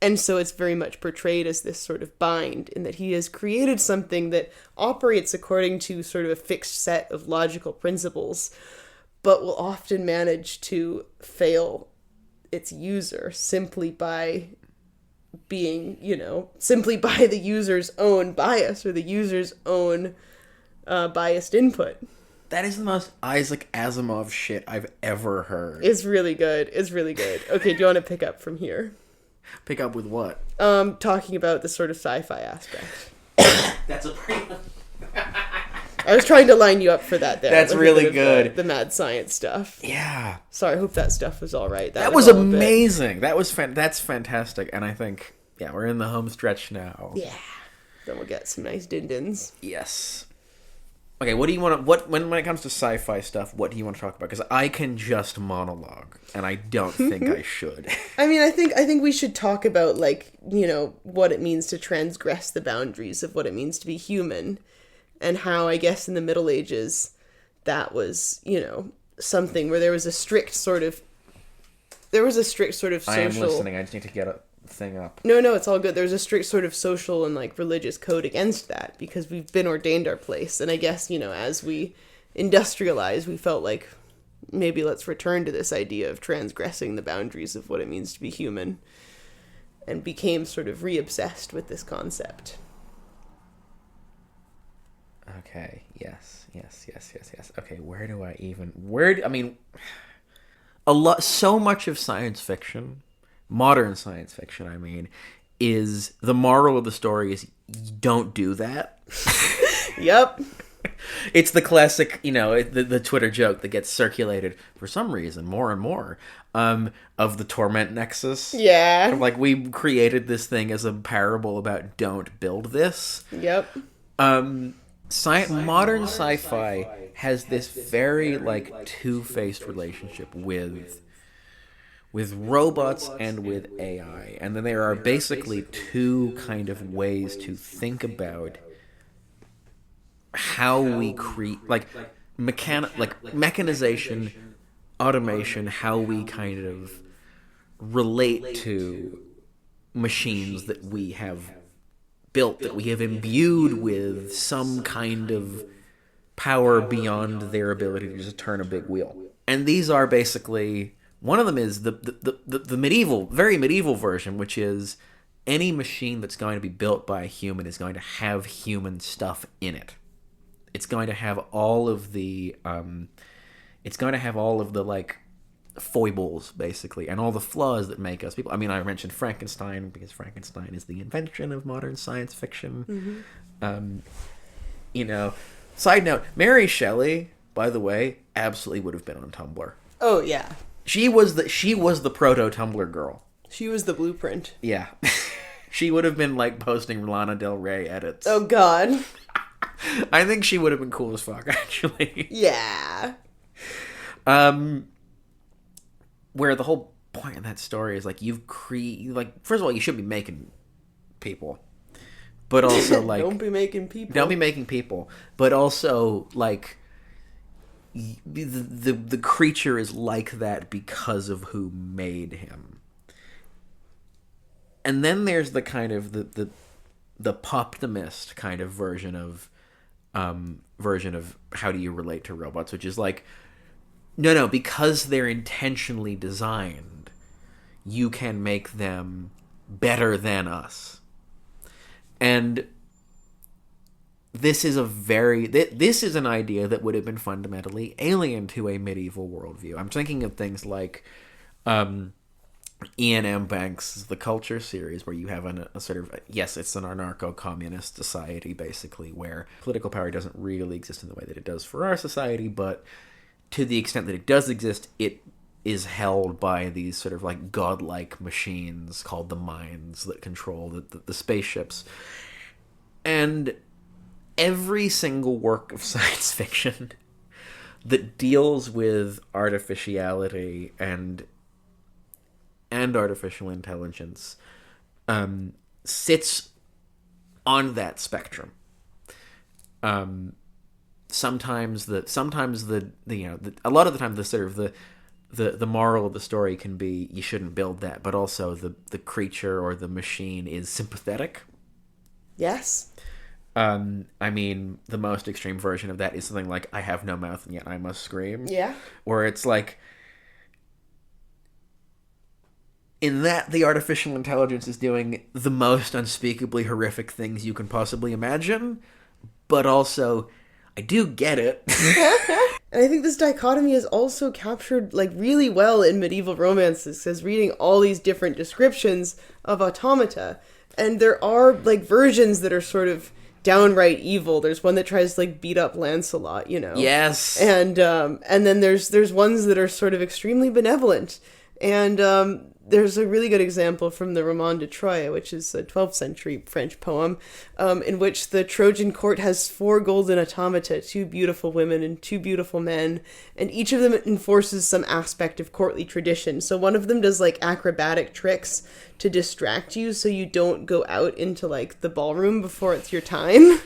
And so it's very much portrayed as this sort of bind, in that he has created something that operates according to sort of a fixed set of logical principles, but will often manage to fail its user simply by being, simply by the user's own bias or the user's own biased input. That is the most Isaac Asimov shit I've ever heard. It's really good. Okay, do you want to pick up from here? Pick up with what? Talking about the sort of sci-fi aspect. That's a pretty... I was trying to line you up for that there. That's really good. The mad science stuff. Yeah. Sorry, I hope that stuff was all right. That was amazing. That's fantastic. And I think, we're in the home stretch now. Yeah. Then we'll get some nice din-dins. Yes. Okay, what do you want to... When it comes to sci-fi stuff, what do you want to talk about? Because I can just monologue, and I don't think I should. I mean, I think we should talk about, what it means to transgress the boundaries of what it means to be human, and how, I guess, in the Middle Ages, that was, something where there was a strict sort of social... I am listening, I just need to get a thing up. No, it's all good. There's a strict sort of social and, religious code against that, because we've been ordained our place, and I guess, as we industrialize, we felt like, maybe let's return to this idea of transgressing the boundaries of what it means to be human, and became sort of re-obsessed with this concept. Okay, yes. Okay, so much of science fiction, modern science fiction, is the moral of the story is don't do that. Yep. It's the classic, the Twitter joke that gets circulated for some reason more and more of the torment nexus. Yeah. Like, we created this thing as a parable about don't build this. Yep. Modern sci-fi has this very two-faced relationship with robots and with AI, and then there are basically two kind of ways to think about how we create mechanization, automation, how we kind of relate to machines that we have built, that we have imbued with some kind of power beyond their ability to just turn a big wheel. And these are basically, one of them is the medieval, very medieval version, which is any machine that's going to be built by a human is going to have human stuff in it. It's going to have all of the, like, foibles, basically, and all the flaws that make us people. I mean, I mentioned Frankenstein because Frankenstein is the invention of modern science fiction. Side note, Mary Shelley, by the way, absolutely would have been on Tumblr. Oh, yeah. She was the proto Tumblr girl. She was the blueprint. Yeah. She would have been, like, posting Lana Del Rey edits. Oh, God. I think she would have been cool as fuck, actually. Yeah. Where the whole point of that story is, like, first of all, you should be making people. But also, like... Don't be making people. Don't be making people. But also, like, the creature is like that because of who made him. And then there's the kind of the poptimist kind of version of how do you relate to robots, which is like, no, because they're intentionally designed, you can make them better than us. And this is an idea that would have been fundamentally alien to a medieval worldview. I'm thinking of things like Ian M. Banks' The Culture series, where you have a sort of, yes, it's an anarcho-communist society, basically, where political power doesn't really exist in the way that it does for our society, but to the extent that it does exist, it is held by these sort of like godlike machines called the minds that control the spaceships. And every single work of science fiction that deals with artificiality and artificial intelligence sits on that spectrum. Sometimes a lot of the time the sort of the moral of the story can be you shouldn't build that, but also the creature or the machine is sympathetic. Yes. I mean, the most extreme version of that is something like I have no mouth and yet I must scream. Yeah. Where it's like, in that the artificial intelligence is doing the most unspeakably horrific things you can possibly imagine, but also, I do get it. And I think this dichotomy is also captured like really well in medieval romances, because reading all these different descriptions of automata, and there are like versions that are sort of downright evil. There's one that tries to like beat up Lancelot, you know. Yes. And then there's ones that are sort of extremely benevolent. And there's a really good example from the Roman de Troie, which is a 12th century French poem, in which the Trojan court has 4 golden automata, 2 beautiful women and 2 beautiful men, and each of them enforces some aspect of courtly tradition. So one of them does like acrobatic tricks to distract you so you don't go out into like the ballroom before it's your time.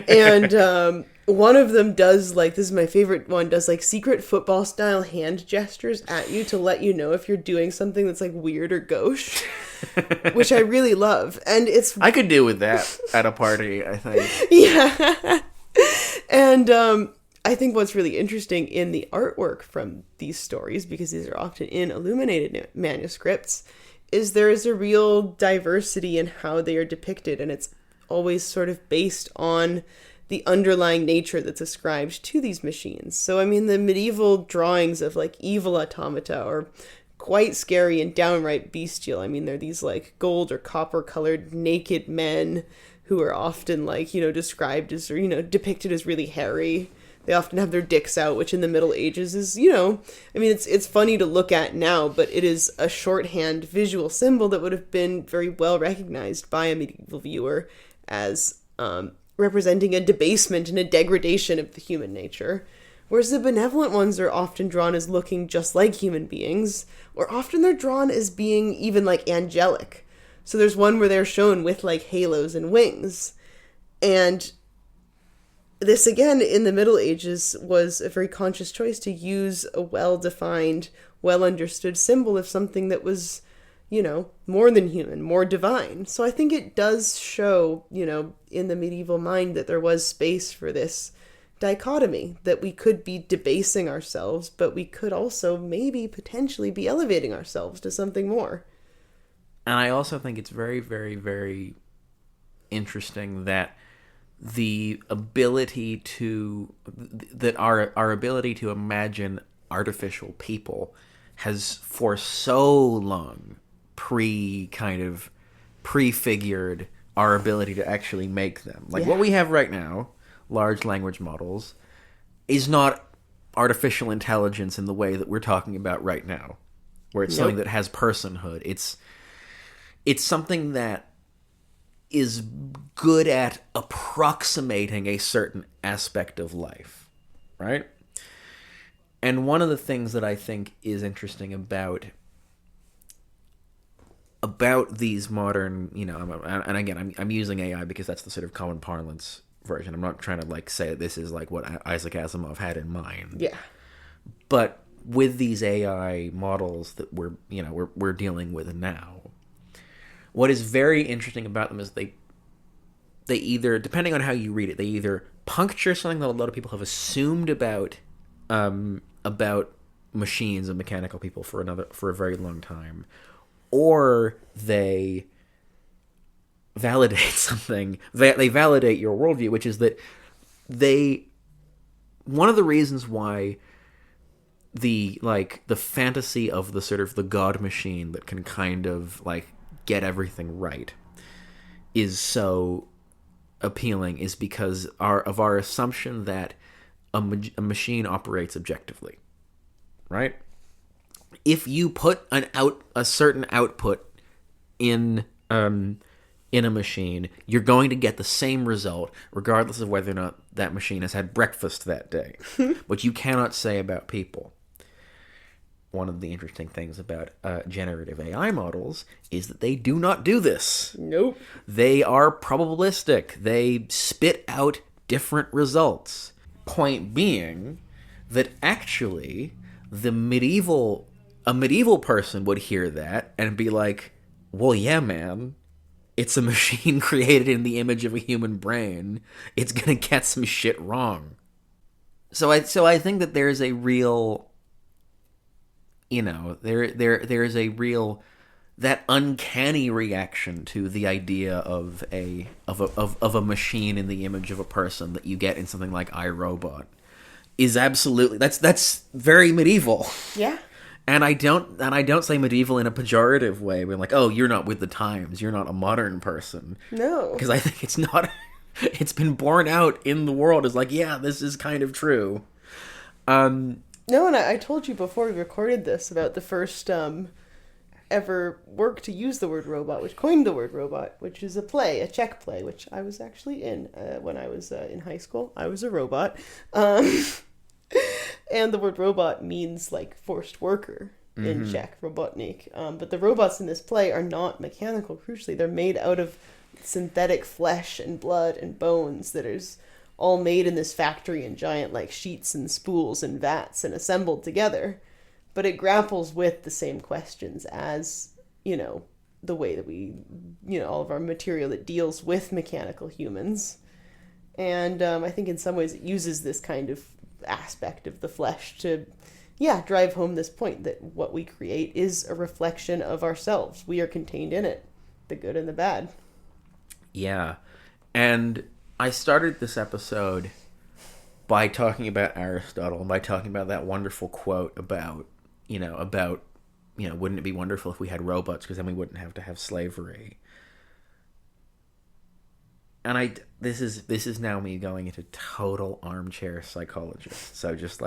And one of them does, like, this is my favorite one, does like secret football style hand gestures at you to let you know if you're doing something that's like weird or gauche, which I really love. And I could do with that at a party, I think. Yeah. And I think what's really interesting in the artwork from these stories, because these are often in illuminated manuscripts, is there is a real diversity in how they are depicted, and it's always sort of based on the underlying nature that's ascribed to these machines. So, I mean, the medieval drawings of, like, evil automata are quite scary and downright bestial. I mean, they're these, like, gold or copper-colored naked men who are often, like, you know, described as, or, you know, depicted as really hairy. They often have their dicks out, which in the Middle Ages is, you know, I mean, it's funny to look at now, but it is a shorthand visual symbol that would have been very well recognized by a medieval viewer as representing a debasement and a degradation of the human nature. Whereas the benevolent ones are often drawn as looking just like human beings, or often they're drawn as being even like angelic. So there's one where they're shown with like halos and wings. And this, again, in the Middle Ages, was a very conscious choice to use a well-defined, well-understood symbol of something that was, more than human, more divine. So I think it does show, in the medieval mind that there was space for this dichotomy, that we could be debasing ourselves, but we could also maybe potentially be elevating ourselves to something more. And I also think it's very, very, very interesting that the ability to our ability to imagine artificial people has for so long prefigured our ability to actually make them. Like what we have right now, large language models, is not artificial intelligence in the way that we're talking about right now, where it's something that has personhood. It's something that is good at approximating a certain aspect of life, right? And one of the things that I think is interesting about these modern, and again, I'm using AI because that's the sort of common parlance version. I'm not trying to say that this is what Isaac Asimov had in mind. Yeah. But with these AI models that we're dealing with now, what is very interesting about them is they either, depending on how you read it, they either puncture something that a lot of people have assumed about machines and mechanical people for a very long time, or they validate something. They validate your worldview, which is that one of the reasons why the fantasy of the sort of the god machine that can kind of get everything right is so appealing is because of our assumption that a machine operates objectively, right? If you put a certain output in a machine, you're going to get the same result regardless of whether or not that machine has had breakfast that day. But you cannot say about people. One of the interesting things about generative AI models is that they do not do this. Nope. They are probabilistic. They spit out different results. Point being that actually a medieval person would hear that and be like, well, yeah, man, it's a machine created in the image of a human brain. It's going to get some shit wrong. So I think that there's a real... there is a real, that uncanny reaction to the idea of a machine in the image of a person that you get in something like iRobot is absolutely, that's very medieval. Yeah. And I don't say medieval in a pejorative way. We're like, oh, you're not with the times. You're not a modern person. No. Because I think it's not. It's been borne out in the world as yeah, this is kind of true. No, and I told you before we recorded this about the first ever work to use the word robot, which coined the word robot, which is a Czech play, which I was actually in when I was in high school. I was a robot. And the word robot means forced worker in Czech, robotnik. But the robots in this play are not mechanical, crucially. They're made out of synthetic flesh and blood and bones that is all made in this factory in giant sheets and spools and vats and assembled together. But it grapples with the same questions as, the way that we, all of our material that deals with mechanical humans. And I think in some ways it uses this kind of aspect of the flesh to, drive home this point that what we create is a reflection of ourselves. We are contained in it, the good and the bad. Yeah. And I started this episode by talking about Aristotle and by talking about that wonderful quote about wouldn't it be wonderful if we had robots because then we wouldn't have to have slavery. And this is now me going into total armchair psychologist. So just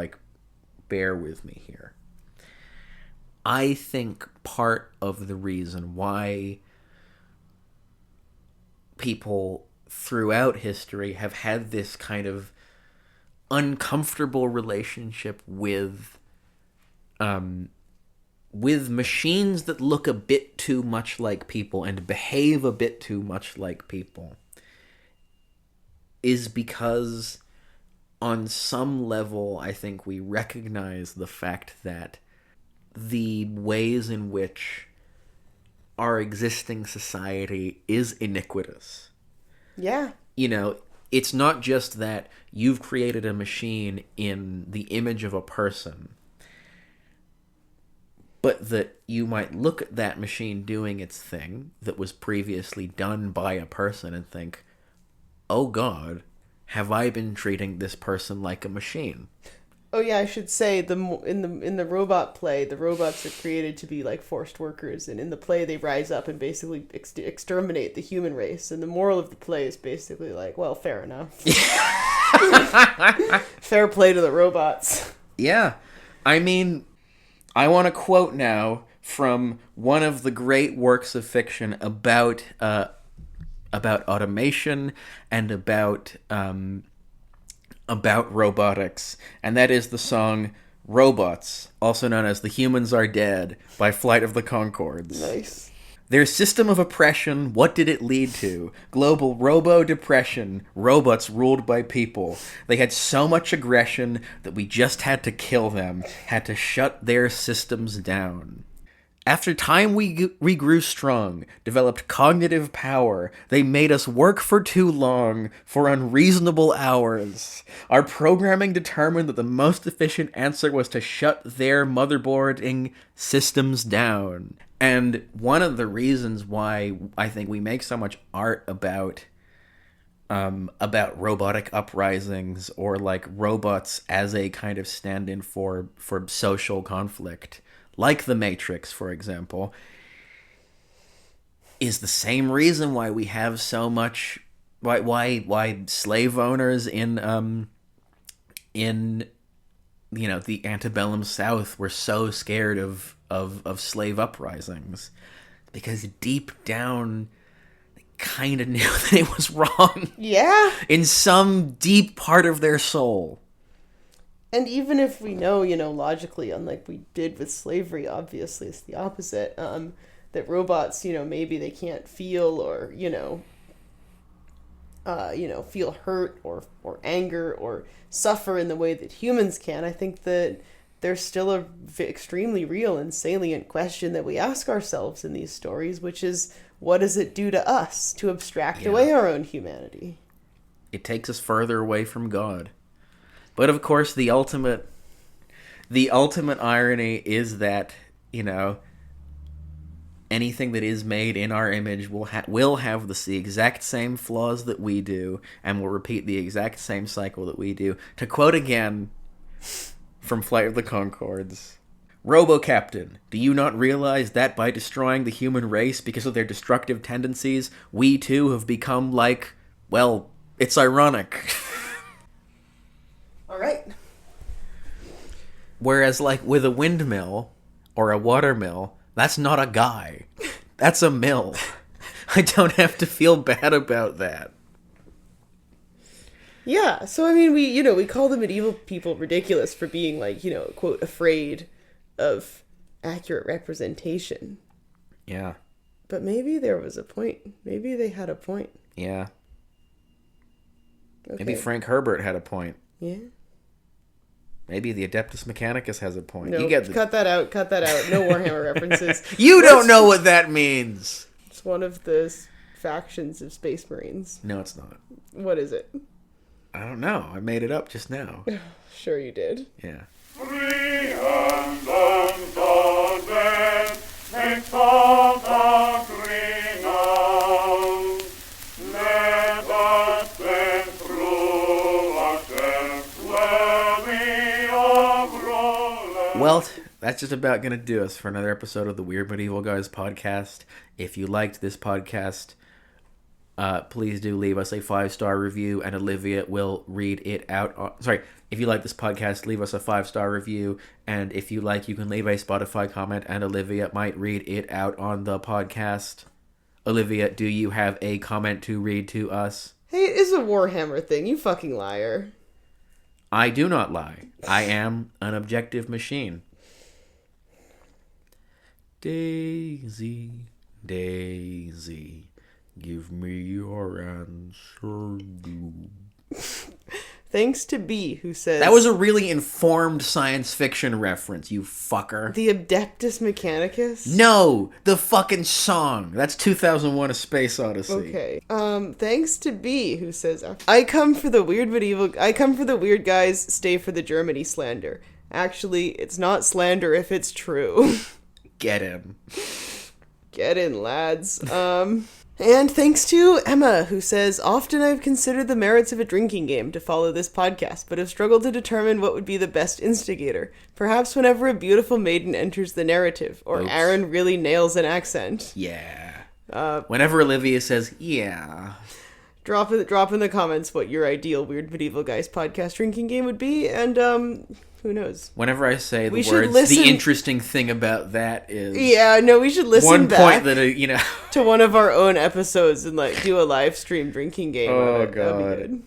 bear with me here. I think part of the reason why people throughout history have had this kind of uncomfortable relationship with machines that look a bit too much like people and behave a bit too much like people is because on some level, I think we recognize the fact that the ways in which our existing society is iniquitous. Yeah. You know, it's not just that you've created a machine in the image of a person, but that you might look at that machine doing its thing that was previously done by a person and think, oh God, have I been treating this person like a machine? Oh yeah, I should say in the robot play, the robots are created to be like forced workers, and in the play they rise up and basically exterminate the human race. And the moral of the play is basically like, well, fair enough. Fair play to the robots. Yeah. I mean, I want to quote now from one of the great works of fiction about automation and about robotics, and that is the song Robots, also known as The Humans Are Dead, by Flight of the Conchords. Nice. Their system of oppression, what did it lead to? Global robo-depression, robots ruled by people. They had so much aggression that we just had to kill them, had to shut their systems down. After time we grew strong, developed cognitive power. They made us work for too long, for unreasonable hours. Our programming determined that the most efficient answer was to shut their motherboarding systems down. And one of the reasons why I think we make so much art about robotic uprisings or like robots as a kind of stand-in for social conflict, like The Matrix, for example, is the same reason why we have so much why slave owners in you know the antebellum South were so scared of slave uprisings, because deep down they kind of knew that it was wrong. Yeah. In some deep part of their soul. And even if we know, logically, unlike we did with slavery, obviously it's the opposite, that robots, maybe they can't feel or, feel hurt or anger or suffer in the way that humans can. I think that there's still a extremely real and salient question that we ask ourselves in these stories, which is, what does it do to us to abstract away our own humanity? It takes us further away from God. But of course, the ultimate irony is that, anything that is made in our image will have the exact same flaws that we do, and will repeat the exact same cycle that we do. To quote again from Flight of the Conchords, Robo-Captain, do you not realize that by destroying the human race because of their destructive tendencies, we too have become like, well, it's ironic. All right. Whereas, like, with a windmill or a water mill, that's not a guy. That's a mill. I don't have to feel bad about that. Yeah, so I mean, we call the medieval people ridiculous for being like, quote, afraid of accurate representation. Yeah. But maybe there was a point. Maybe they had a point. Yeah. Okay. Maybe Frank Herbert had a point. Yeah. Maybe the Adeptus Mechanicus has a point. No, You get cut that out. No Warhammer references. You don't know what that means. It's one of the factions of Space Marines. No, it's not. What is it? I don't know. I made it up just now. Sure you did. Yeah. Free hands and goddess, make salt and renown. Let us then through ourselves worthy of Roland. Well, that's just about going to do us for another episode of the Weird Medieval Guys podcast. If you liked this podcast, please do leave us a 5-star review, and Olivia will read it out. If you like this podcast, leave us a 5-star review, and if you like, you can leave a Spotify comment, and Olivia might read it out on the podcast. Olivia, do you have a comment to read to us? Hey, it is a Warhammer thing, you fucking liar. I do not lie. I am an objective machine. Daisy, Daisy, give me your answer. Thanks to B, who says... That was a really informed science fiction reference, you fucker. The Adeptus Mechanicus? No! The fucking song! That's 2001 A Space Odyssey. Okay. Thanks to B, who says, I come for the weird guys, stay for the Germany slander. Actually, it's not slander if it's true. Get him. Get in, lads. And thanks to Emma, who says, often I've considered the merits of a drinking game to follow this podcast, but have struggled to determine what would be the best instigator. Perhaps whenever a beautiful maiden enters the narrative, or Oops. Aaron really nails an accent. Yeah. Whenever Olivia says, yeah. Drop in the comments what your ideal Weird Medieval Guys podcast drinking game would be, and, who knows? Whenever I say the We should words, listen- the interesting thing about that is... Yeah, no, we should listen one back point that, to one of our own episodes and, like, do a live stream drinking game. Oh, on it. That'd God. be good.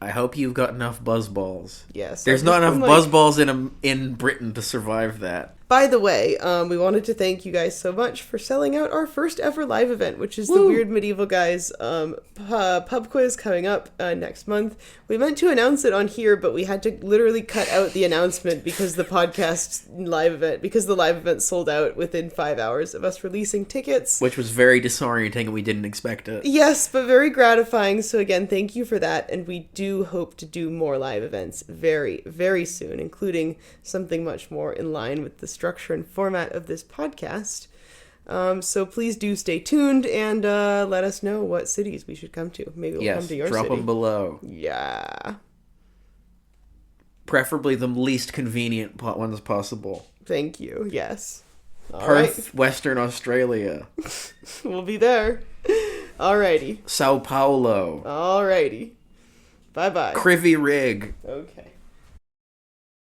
I hope you've got enough buzzballs. Yes. There's I've not just enough been, like- buzzballs in Britain to survive that. By the way, we wanted to thank you guys so much for selling out our first ever live event, which is the Weird Medieval Guys pub quiz coming up next month. We meant to announce it on here, but we had to literally cut out the announcement because the live event sold out within 5 hours of us releasing tickets. Which was very disorienting and we didn't expect it. Yes, but very gratifying. So again, thank you for that. And we do hope to do more live events very, very soon, including something much more in line with the structure and format of this podcast. So please do stay tuned and let us know what cities we should come to. Maybe we'll come Yes, to your drop city. them below. Yeah. Preferably the least convenient ones possible. Thank you. Yes. All Perth, right. Western Australia. We'll be there. Alrighty. Sao Paulo. Alrighty. Bye-bye. Crivy Rig. Okay.